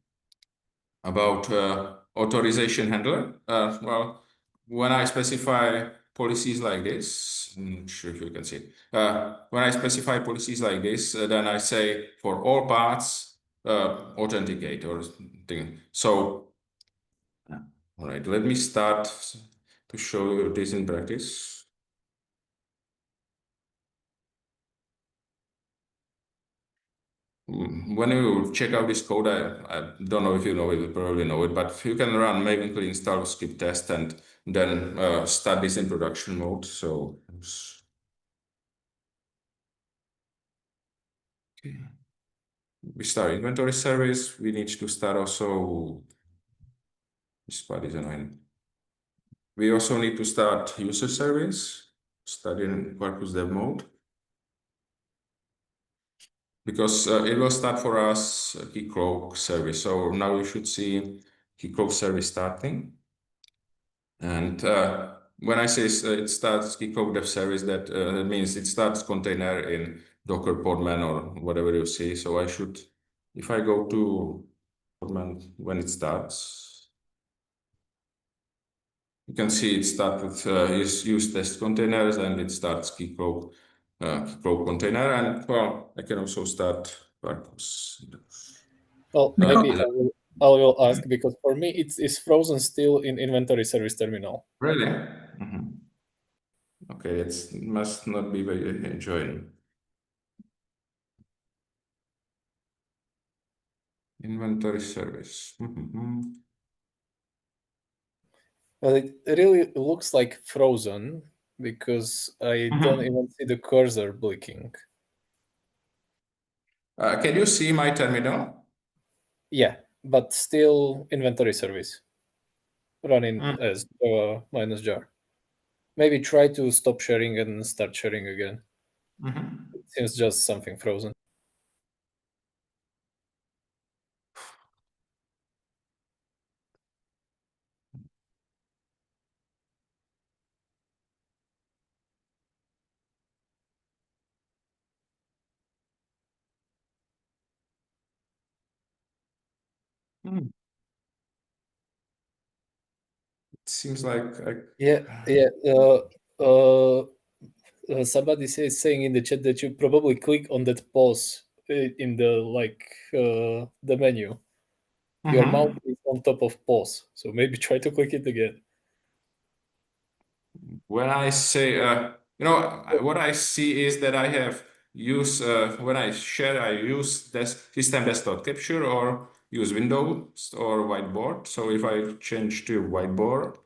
handler, well, when I specify policies like this, I'm not sure if you can see, when I specify policies like this, then I say for all paths, authenticate or thing. So, all right, let me start to show you this in practice. When you check out this code, I don't know if you know it, you probably know it, but you can run maven clean install script test and then start this in production mode. So, okay. We start inventory service. We need to start also, this part is annoying. We also need to start user service, start in Quarkus dev mode, because it will start for us keycloak service. So now you should see keycloak service starting. And when I say it starts keycloak dev service, that means it starts container in Docker Podman or whatever you see. So I should, if I go to Podman when it starts, you can see it starts with use test containers, and it starts keycloak container. And well, I can also start Quarkus. Well, Because, maybe I will ask, because for me it's frozen still in inventory service terminal. Really? Okay, it must not be very enjoying. Inventory service. Well, it really looks like frozen because I don't even see the cursor blinking. Can you see my terminal? Yeah, but still inventory service running as minus jar. Maybe try to stop sharing and start sharing again. It seems just something frozen. It seems like Yeah. Somebody saying in the chat that you probably click on that pause in the the menu. your mouse is on top of pause. So maybe try to click it again. When I say, what I see is that I have use, when I share, I use system desktop capture or use Windows or whiteboard. So if I change to whiteboard,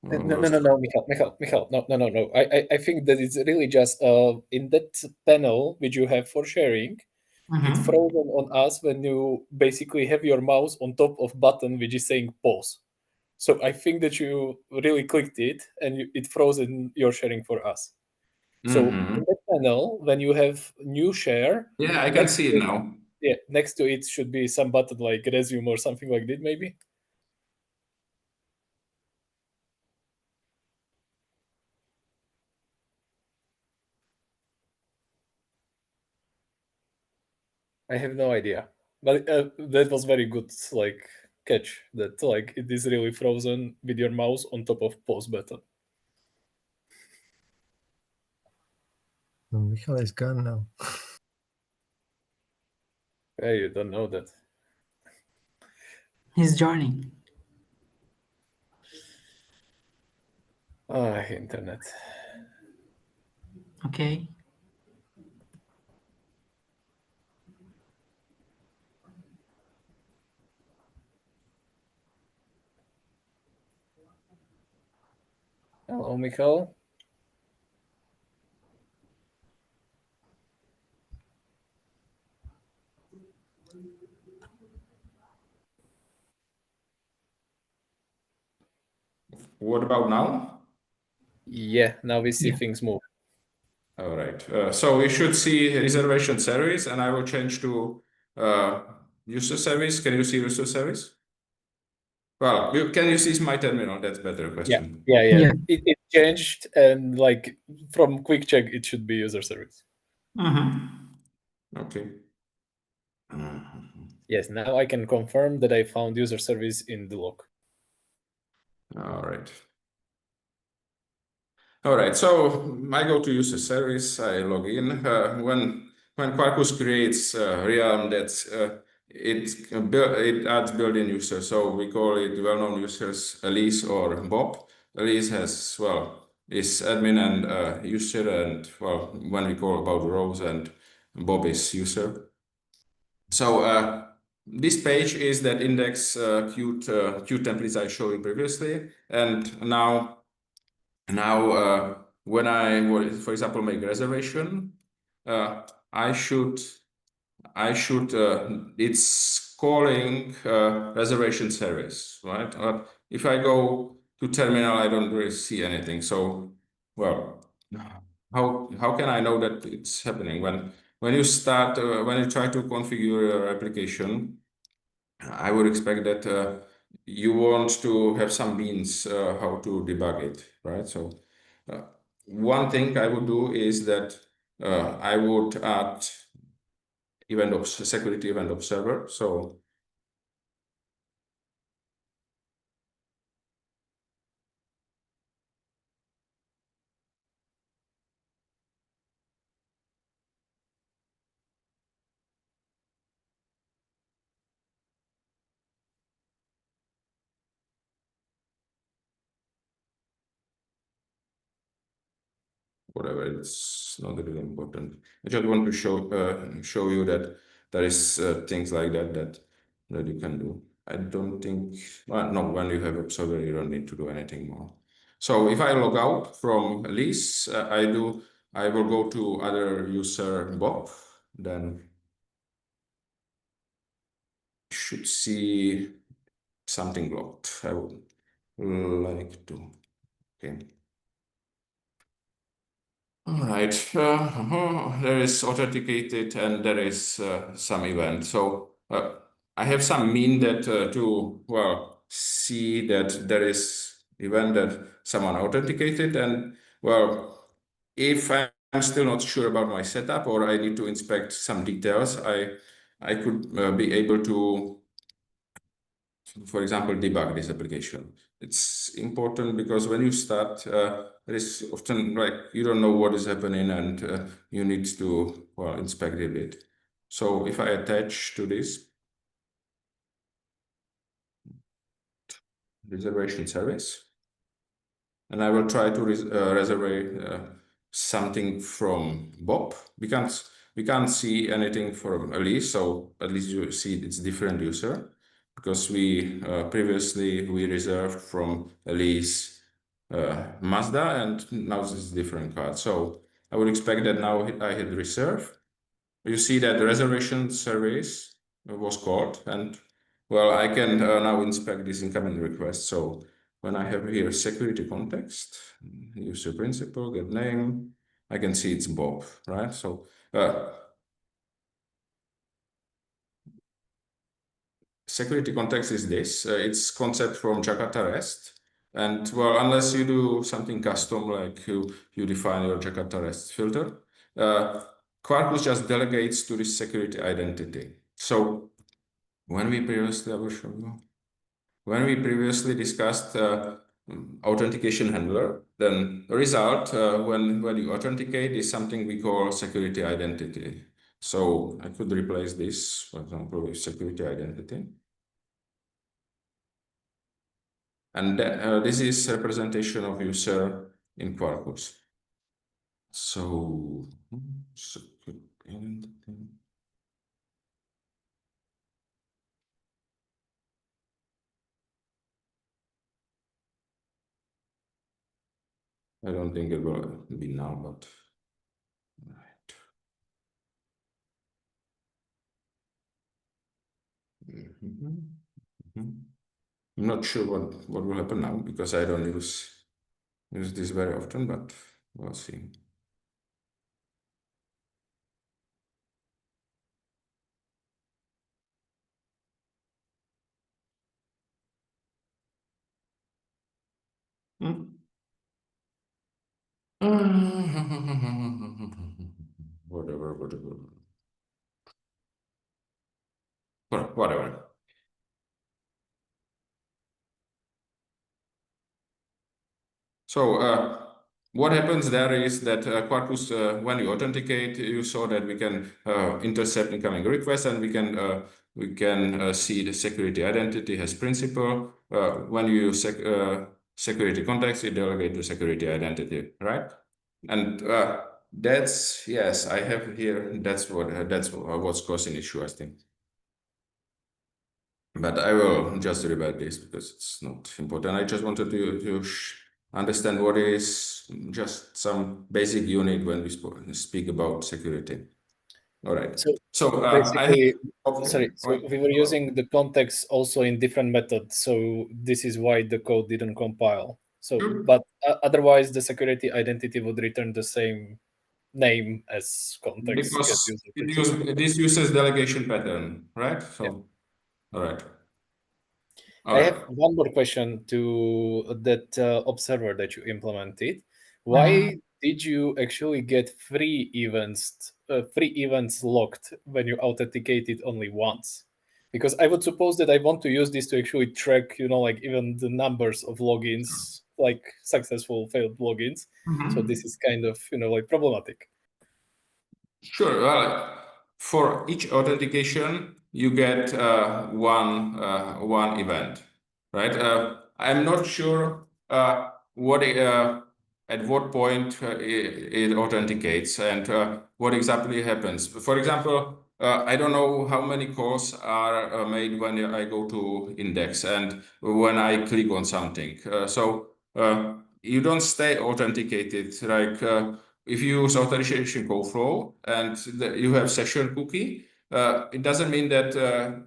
No, Michal, no. I think that it's really just in that panel which you have for sharing, it's frozen on us when you basically have your mouse on top of button which is saying pause. So I think that you really clicked it and it frozen your sharing for us. So in that panel, when you have new share, yeah, I can see it now. yeah, next to it should be some button like resume or something like that, maybe. I have no idea, but that was very good, like catch. That like it is really frozen with your mouse on top of pause button. Michael is gone now. Hey, you don't know that. He's joining. Ah, internet. Okay. Hello, Michael. What about now? Yeah, now we see Yeah. things move. All right. So we should see reservation service, and I will change to user service. Can you see user service? Well, can you see my terminal? That's better question. Yeah. Yeah. It changed, and like from quick check, it should be user service. Okay. Yes, now I can confirm that I found user service in the log. All right. All right. So I go to user service. I log in. When Quarkus creates a realm, it adds built-in users. So we call it well-known users Elise or Bob. Elise is admin and user, and when we call about rows, and Bob is user. So this page is that index Qt templates I showed you previously, and now when I would, for example, make reservation, uh, I should it's calling reservation service, right? If I go to terminal, I don't really see anything. So, well, how can I know that it's happening when you start when you try to configure your application? I would expect that you want to have some means how to debug it, right? So uh, one thing I would do is that I would add security event observer. So whatever, it's not really important. I just want to show you that there is things like that you can do. I don't think, well, no, when you have observer, you don't need to do anything more. So if I log out from Elise, I will go to other user Bob, then should see something logged. I would like to, okay. All right, there is authenticated and there is some event. So I have some mean that see that there is event that someone authenticated, and if I'm still not sure about my setup or I need to inspect some details, I could be able to, for example, debug this application. It's important because when you start, there is often like you don't know what is happening, and you need to inspect it a bit. So if I attach to this, reservation service, and I will try to reserve something from Bob. We can't see anything from Elise, so at least you see it's different user, because we previously we reserved from Elise Mazda, and now this is different card. So I would expect that now I hit reserve. You see that the reservation service was called, and well, I can now inspect this incoming request. So when I have here security context, user principal, get name, I can see it's Bob, right? So security context is this. It's concept from Jakarta REST. And well, unless you do something custom, like you define your Jakarta REST filter, Quarkus just delegates to this security identity. So when we previously, I will show you. When we previously discussed authentication handler, then the result when you authenticate is something we call security identity. So I could replace this, for example, with security identity. And this is representation of user in Quarkus. So, security identity. I don't think it will be now, but right. I'm not sure what will happen now, because I don't use this very often, but we'll see. Whatever. Whatever. So what happens there is that Quarkus, when you authenticate, you saw that we can intercept incoming requests, and we can see the security identity has principal. When you use security context, you delegate to security identity, right? And that's, yes, I have here. That's what's causing issue, I think. But I will just revert this because it's not important. I just wanted to understand what is just some basic unit when we speak about security. All right. So Basically, okay. so we were using the context also in different methods. So this is why the code didn't compile. So, but otherwise, the security identity would return the same name as context. Because this uses delegation pattern, right? So, yeah. All right. I have one more question to that observer that you implemented. Why did you actually get free events locked when you authenticated only once? Because I would suppose that I want to use this to actually track, like even the numbers of logins, like successful failed logins. So this is kind of, like problematic. Sure. Well, for each authentication, you get one event, right? I'm not sure what at what point it authenticates and what exactly happens. For example, I don't know how many calls are made when I go to index and when I click on something. So you don't stay authenticated. Like if you use authorization call flow and you have session cookie, it doesn't mean that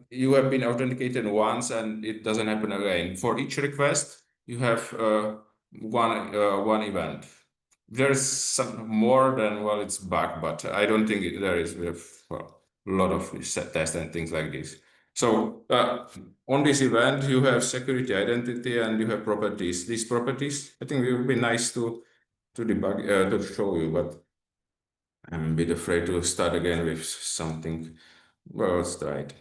you have been authenticated once and it doesn't happen again. For each request, you have one event. There's some more than, well, it's bug, but I don't think there is. We have a lot of tests and things like this. So on this event, you have security identity and you have properties. These properties, I think it would be nice to debug, to show you, but I'm a bit afraid to start again with something. Well, let's try it.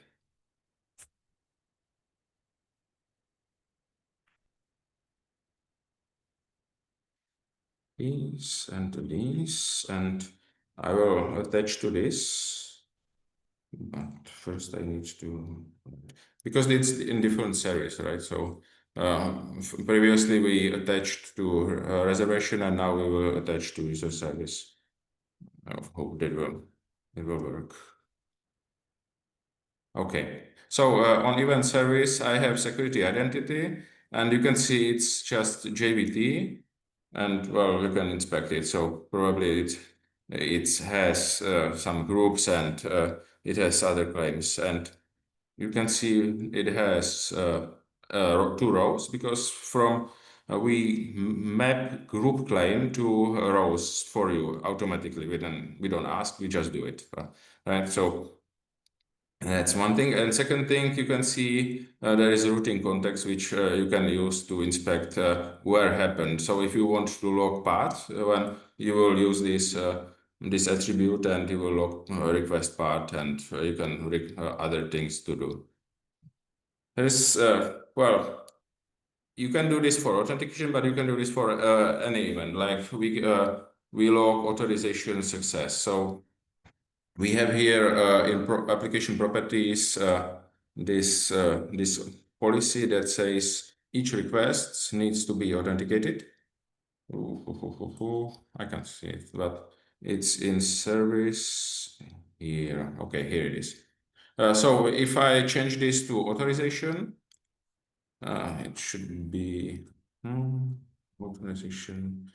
These and to these, and I will attach to this. But first I need to, because it's in different series, right? So Previously, we attached to reservation, and now we will attach to user service. I hope it will work. Okay, so on event service, I have security identity, and you can see it's just JVT, and well, you can inspect it. So probably it has some groups, and it has other claims, and you can see it has 2 rows, because from we map group claim to rows for you automatically. We don't ask, we just do it, right? So that's one thing. And second thing, you can see there is a routing context which you can use to inspect where happened. So if you want to log path, when you will use this attribute, and you will log request path, and you can other things to do. There's well, you can do this for authentication, but you can do this for any event. Like we log authorization success. So we have here in application properties this policy that says each request needs to be authenticated. I can't see it, but it's in service here. Okay, here it is. So if I change this to authorization, it should be authorization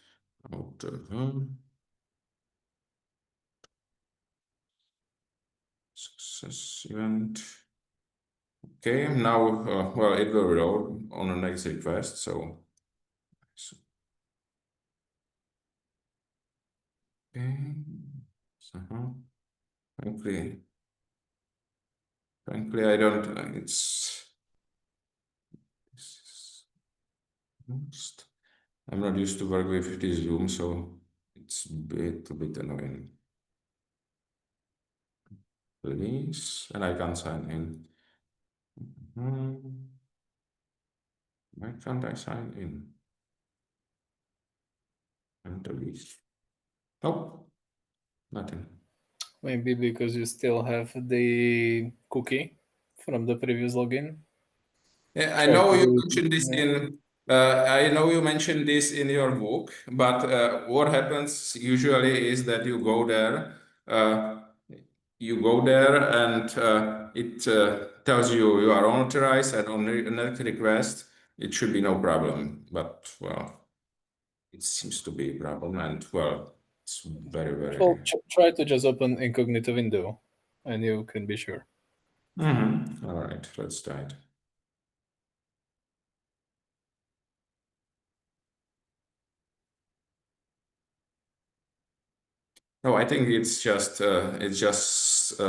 success event. Okay, now well, it will reload on the next request. So okay, frankly, I don't. I'm not used to work with this Zoom, so it's a bit annoying. Please, and I can't sign in. Why can't I sign in? And release. Nope, nothing. Maybe because you still have the cookie from the previous login. Yeah, I Try know to you do it. mentioned this in. I know you mentioned this in your book, but what happens usually is that you go there, and it tells you you are unauthorized, and on next request it should be no problem. But well, it seems to be a problem, and well, it's very Well, try to just open incognito window, and you can be sure. All right, let's try it. No, I think it's just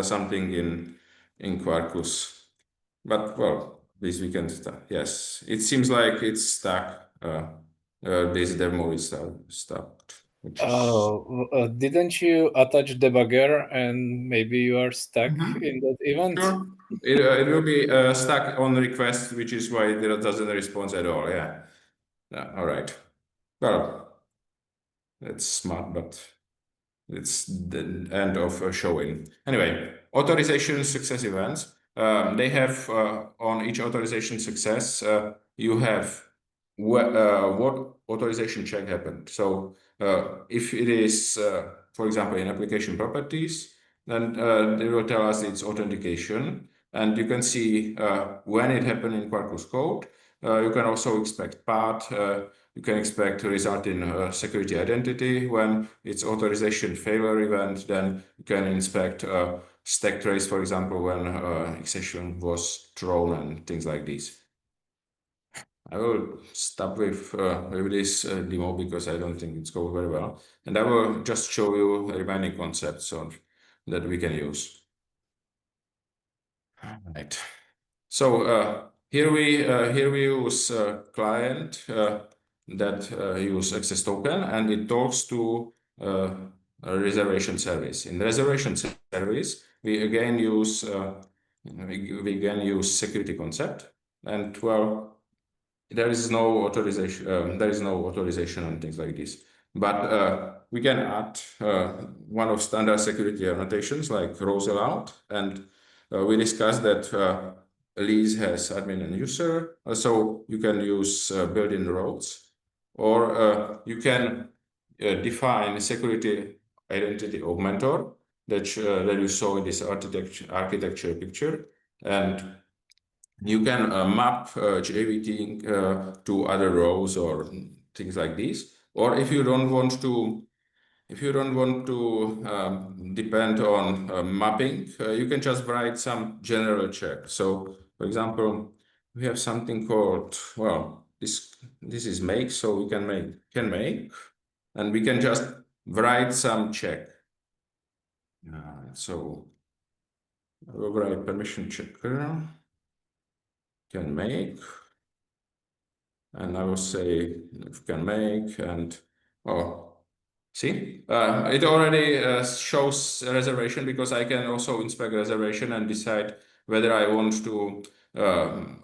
something in Quarkus, but well, this weekend stuff. Yes, it seems like it's stuck. This demo is stuck. Which is... Didn't you attach debugger, and maybe you are stuck in that event? Sure. It will be stuck on request, which is why it doesn't respond at all. Yeah. All right. Well, that's smart, but it's the end of showing. Anyway, authorization success events. They have on each authorization success, you have what authorization check happened. So if it is, for example, in application properties, then they will tell us it's authentication. And you can see when it happened in Quarkus code. You can also expect path. You can expect a result in security identity. When it's authorization failure event, then you can inspect stack trace, for example, when exception was thrown and things like this. I will stop with this demo because I don't think it's going very well. And I will just show you remaining concepts that we can use. All right. So here we use client that use access token, and it talks to a reservation service. In reservation service, we again use security concept, and well, there is no authorization. There is no authorization and things like this. But we can add one of standard security annotations like rows allowed, and we discussed that Elise has admin and user, so you can use built-in roles, or you can define security identity augmentor that you saw in this architecture picture, and you can map JVT to other rows or things like this. Or if you don't want to depend on mapping, you can just write some general check. So, for example, we have something called, well, this is make, so we can make, and we can just write some check. So I will write permission checker can make, and I will say can make, and see, it already shows a reservation, because I can also inspect reservation and decide whether I want to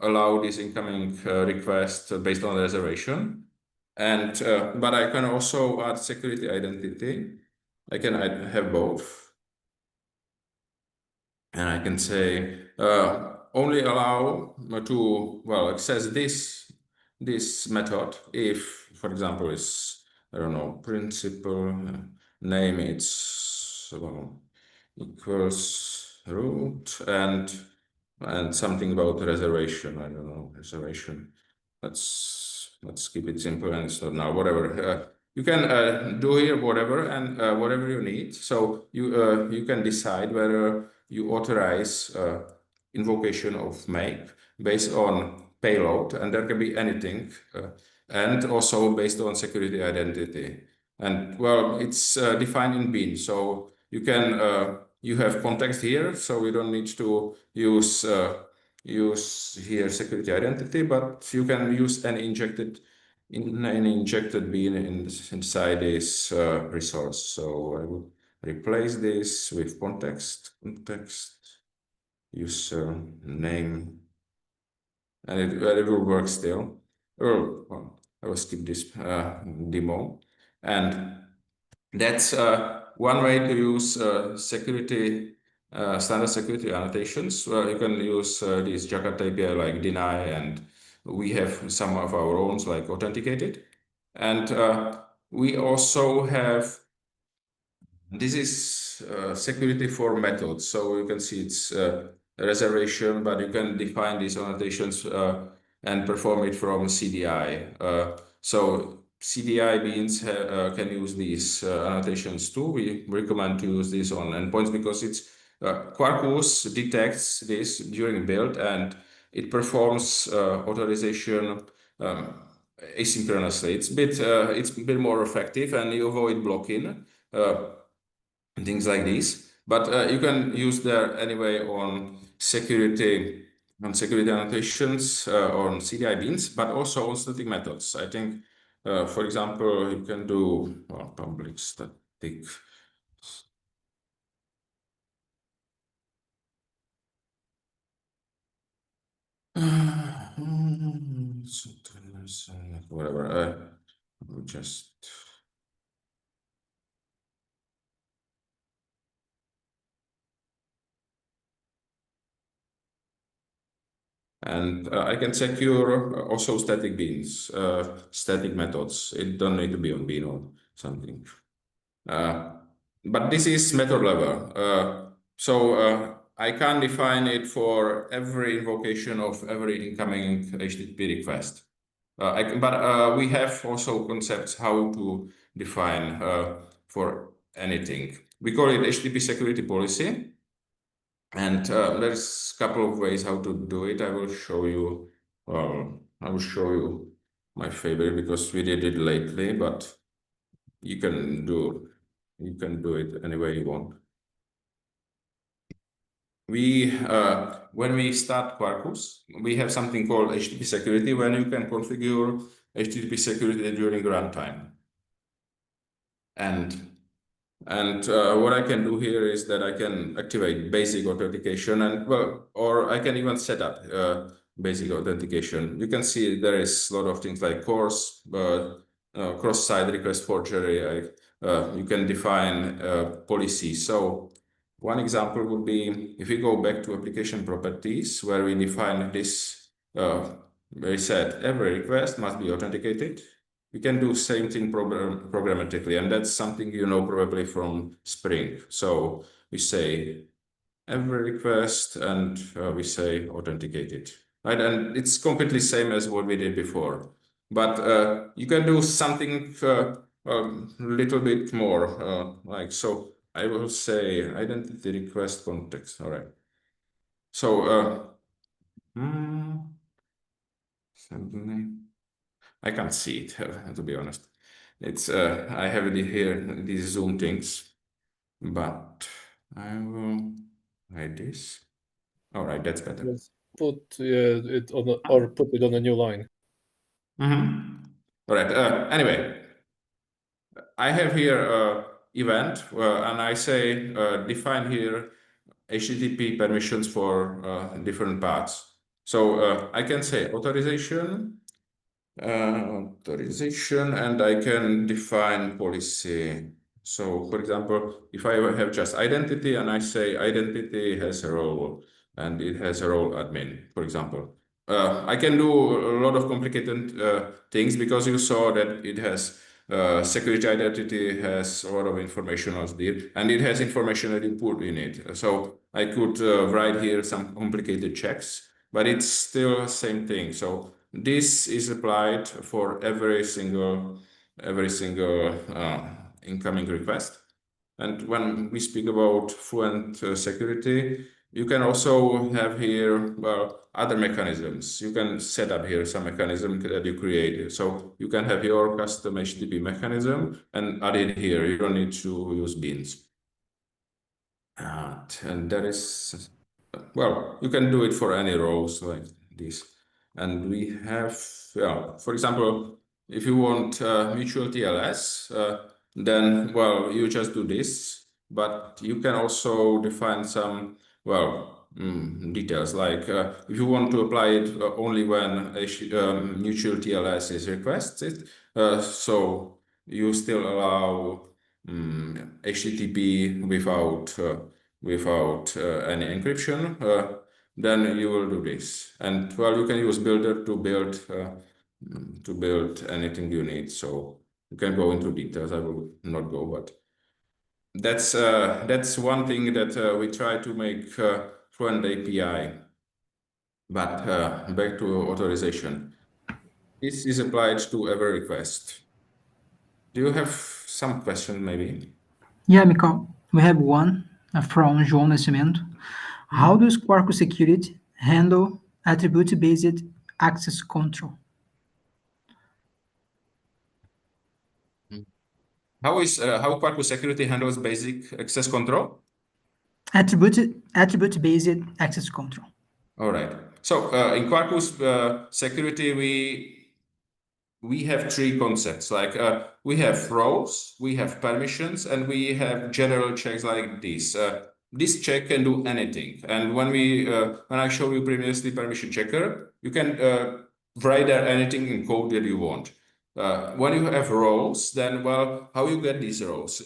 allow this incoming request based on reservation. And but I can also add security identity. I can have both, and I can say only allow to access this method if, for example, is, I don't know, principal name, it's equals root, and something about reservation. I don't know, reservation. Let's keep it simple, and so now whatever you can do here, whatever, and whatever you need. So you can decide whether you authorize invocation of make based on payload, and there can be anything, and also based on security identity. And well, it's defined in bean, so you can you have context here, so you don't need to use here security identity, but you can use any injected bean inside this resource. So I will replace this with context user name, and it will work still. Well, I will skip this demo, and that's one way to use security standard security annotations. Well, you can use these Jakarta API like deny, and we have some of our own like authenticated, and we also have, this is security for methods. So you can see it's a reservation, but you can define these annotations and perform it from CDI. So CDI beans can use these annotations too. We recommend to use this on endpoints because it's Quarkus detects this during build, and it performs authorization asynchronously. It's a bit more effective, and you avoid blocking. Things like this, but you can use there anyway on security annotations on CDI beans, but also on static methods. I think, for example, you can do public static. Whatever. We just. And I can secure also static beans, static methods. It don't need to be on bean or something. But this is method level. So I can define it for every invocation of every incoming HTTP request. But we have also concepts how to define for anything. We call it HTTP security policy. And there's a couple of ways how to do it. I will show you. I will show you my favorite because we did it lately, but you can do it any way you want. When we start Quarkus, we have something called HTTP security, when you can configure HTTP security during runtime. And what I can do here is that I can activate basic authentication, and or I can even set up basic authentication. You can see there is a lot of things like cross-site request forgery. You can define policies. So One example would be if we go back to application properties where we define this, where we said every request must be authenticated. We can do same thing programmatically, and that's something you know probably from Spring. So we say every request and we say authenticated, right? And it's completely same as what we did before, but you can do something a little bit more, like so. I will say identity request context. All right. So suddenly I can't see it, to be honest. It's I have it here, these Zoom things, but I will hide this. All right, that's better. Just put it on or put it on a new line. All right. Anyway, I have here event, and I say define here HTTP permissions for different paths. So I can say authorization, and I can define policy. So for example, if I have just identity and I say identity has a role and it has a role admin, for example, I can do a lot of complicated things because you saw that it has security identity has a lot of information on it and it has information that you put in it. So I could write here some complicated checks, but it's still the same thing. So this is applied for every single incoming request. And when we speak about fluent security, you can also have here other mechanisms. You can set up here some mechanism that you create. So you can have your custom HTTP mechanism and add it here. You don't need to use beans. And that is, well, you can do it for any rows like this. And we have, for example, if you want mutual TLS, then, well, you just do this, but you can also define some, well, details like if you want to apply it only when a mutual TLS is requested, so you still allow HTTP without any encryption, then you will do this. And well, you can use Builder to build anything you need. So you can go into details. I will not go, but that's one thing that we try to make Fluent API. But back to authorization. This is applied to every request. Do you have some question maybe? Yeah, Mikhail, we have one from João Nascimento. How does Quarkus Security handle attribute-based access control? How Quarkus security handles basic access control? Attribute-based access control. All right. So in Quarkus security, we have three concepts. Like we have roles, we have permissions, and we have general checks like this. This check can do anything. And when I showed you previously permission checker, you can write there anything in code that you want. When you have roles, then well, how you get these roles?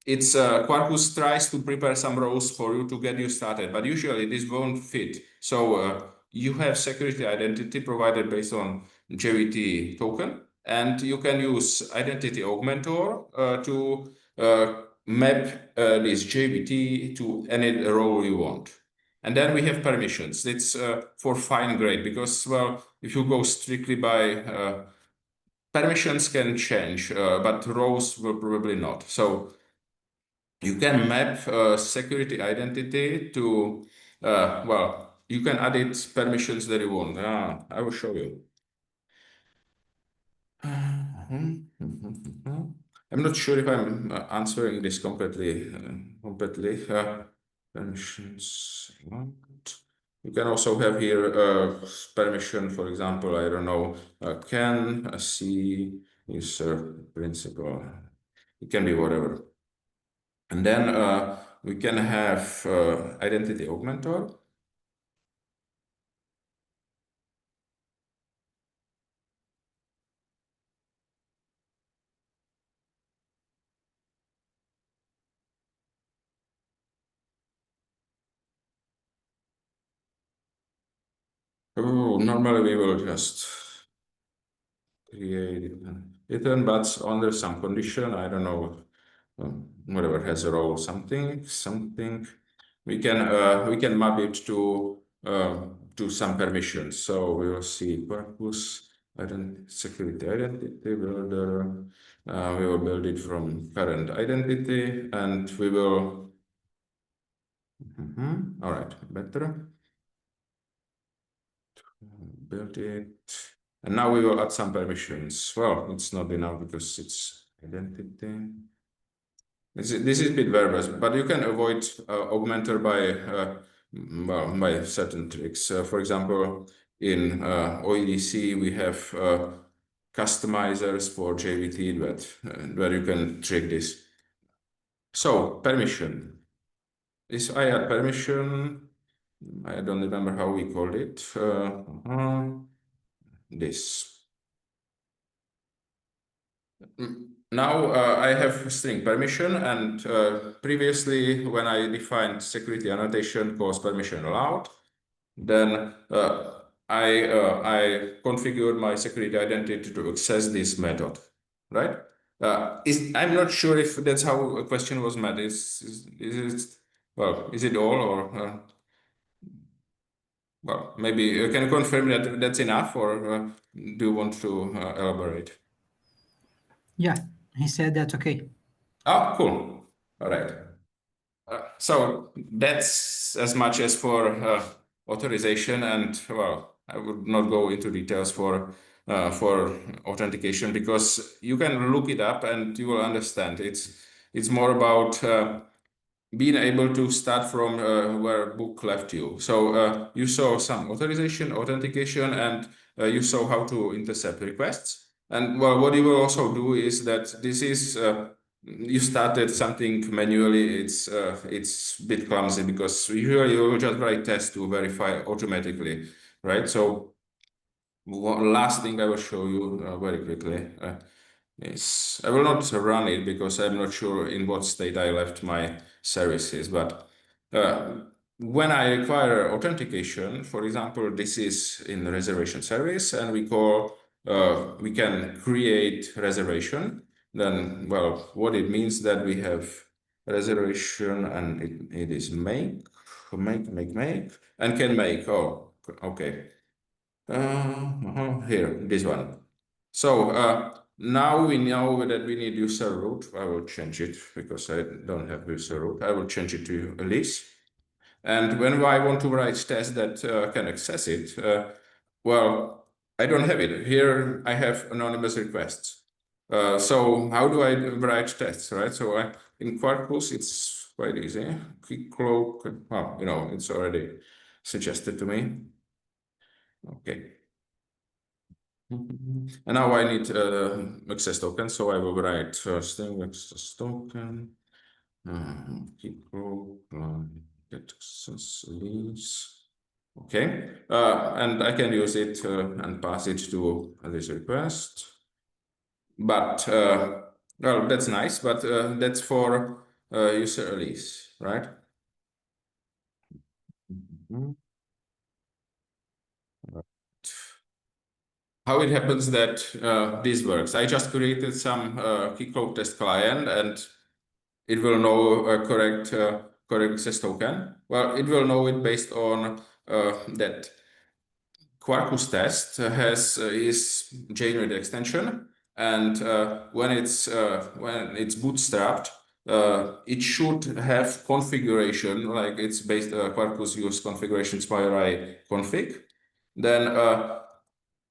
It's Quarkus tries to prepare some roles for you to get you started, but usually this won't fit. So you have security identity provided based on JWT token, and you can use identity augmentor to map this JWT to any role you want. And then we have permissions. It's for fine grade because, well, if you go strictly by permissions can change, but roles will probably not. So you can map security identity to, well, you can add it permissions that you want. I will show you. I'm not sure if I'm answering this completely. Permissions. You can also have here permission, for example, I don't know, can see user principal. It can be whatever. And then we can have identity augmentor. Normally we will just create return, but under some condition, I don't know, whatever has a row something, we can map it to some permissions. So we will see Quarkus security identity builder. We will build it from parent identity, and we will. All right, better. Build it. And now we will add some permissions. Well, it's not enough because it's identity. This is a bit verbose, but you can avoid augmenter by certain tricks. For example, in OEDC, we have customizers for JVT where you can trick this. So permission. If I add permission, I don't remember how we called it. This. Now I have string permission, and previously when I defined security annotation calls permission allowed, then I configured my security identity to access this method, right? I'm not sure if that's how a question was met. Is it all or? Well, maybe can you confirm that that's enough, or do you want to elaborate? Yeah, he said that's okay. Oh, cool. All right. So that's as much as for authorization, and well, I would not go into details for authentication because you can look it up and you will understand. It's more about being able to start from where book left you. So you saw some authorization, authentication, and you saw how to intercept requests. And well, what you will also do is that this is you started something manually. It's a bit clumsy because usually you will just write tests to verify automatically, right? So one last thing I will show you very quickly is I will not run it because I'm not sure in what state I left my services, but when I require authentication, for example, this is in the reservation service, and we can create reservation. Then, well, what it means that we have reservation, and it is make, and can make. Oh, okay. Here, this one. So now we know that we need user root. I will change it because I don't have user root. I will change it to Elise. And when I want to write tests that can access it, well, I don't have it. Here I have anonymous requests. So how do I write tests, right? So in Quarkus, it's quite easy. Quick cloak, well, it's already suggested to me. Okay. And now I need access token, so I will write string access token, equal get access lease. Okay, and I can use it and pass it to this request. But well, that's nice, but that's for user release, right? How it happens that this works? I just created some keycloak test client, and it will know a correct access token. Well, it will know it based on that Quarkus test has is JNet extension, and when it's bootstrapped, it should have configuration, like it's based Quarkus use configuration SmileRye config. Then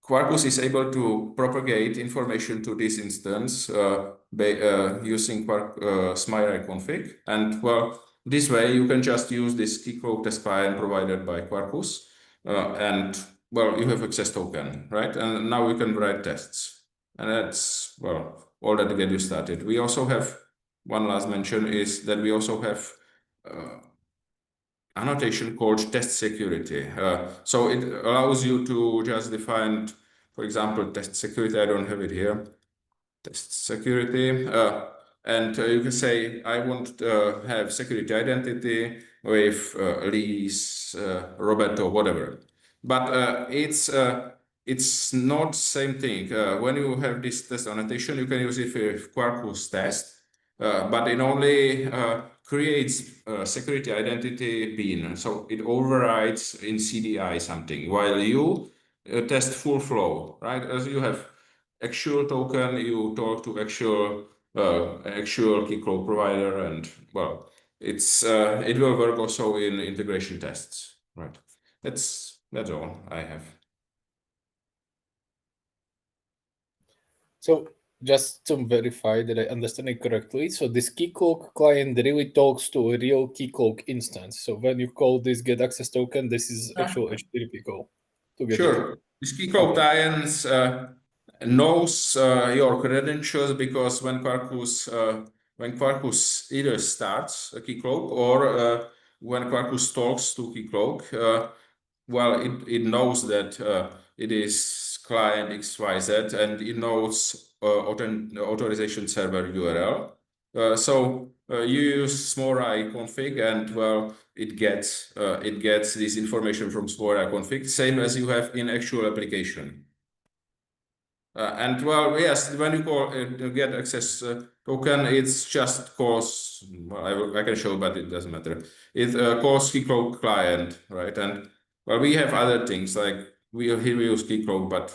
Quarkus is able to propagate information to this instance using SmileRye config, and well, this way you can just use this keycloak test client provided by Quarkus, and well, you have access token, right? And now you can write tests, and that's well all that to get you started. We also have one last mention is that we also have annotation called test security. So it allows you to just define, for example, test security. I don't have it here. Test security. And you can say, I want to have security identity with Elise, Roberto, whatever. but it's not same thing. When you have this test annotation, you can use it with Quarkus test, but it only creates security identity bean, so it overrides in CDI something, while you test full flow, right? As you have actual token, you talk to actual key cloud provider, and well, it will work also in integration tests, right? That's all I have. So just to verify that I understand it correctly, so this Keycloak client really talks to a real Keycloak instance. So when you call this get access token, this is actual HTTP call to get it. Sure. This key cloud client knows your credentials, because when Quarkus either starts a key cloak or when Quarkus talks to key cloak, well, it knows that it is client XYZ, and it knows authorization server URL. So you use SMORI config, and well, it gets this information from SMORI config, same as you have in actual application. And well, yes, when you call get access token, it's just calls. Well, I can show, but it doesn't matter. It calls Keycloak client, right? And well, we have other things like here we use Keycloak, but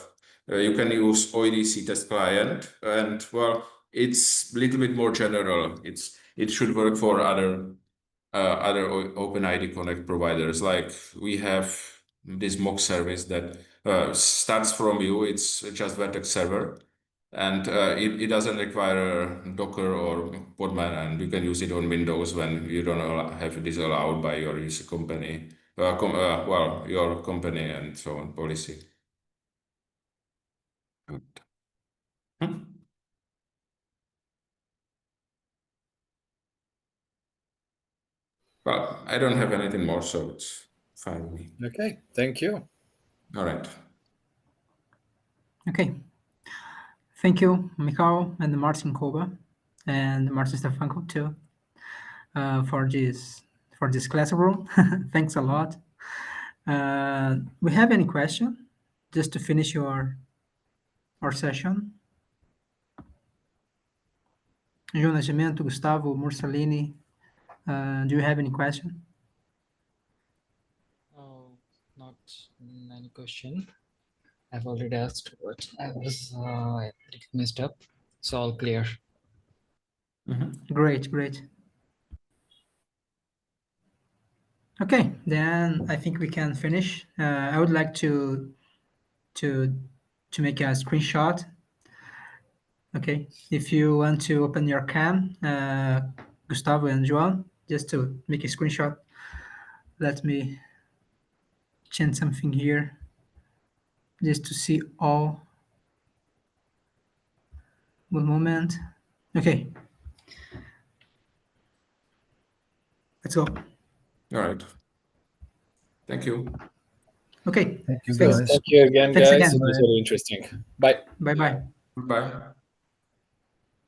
you can use OEDC test client, and well, it's a little bit more general. It should work for other OpenID Connect providers. Like we have this mock service that starts from you. It's just Vertex server, and it doesn't require Docker or Podman, and you can use it on Windows when you don't have this allowed by your user company, well, your company and so on policy. Good. Well, I don't have anything more, so it's fine with me. Okay, thank you. All right. Okay. Thank you, Michał and Martin Koba and Martin Stefanko too, for this classroom. Thanks a lot. We have any question just to finish our session? Jonas Gemento, Gustavo, Mursalini, do you have any question? Not any question. I've already asked, but I was messed up. It's all clear. Great, great. Okay, then I think we can finish. I would like to make a screenshot. Okay, if you want to open your cam, Gustavo and João, just to make a screenshot. Let me change something here, just to see all. One moment. Okay, let's go. All right. Thank you. Okay. Thank you, Thanks. guys. Thank you again, Thanks guys. again. It was very interesting. Bye. Bye bye. Goodbye.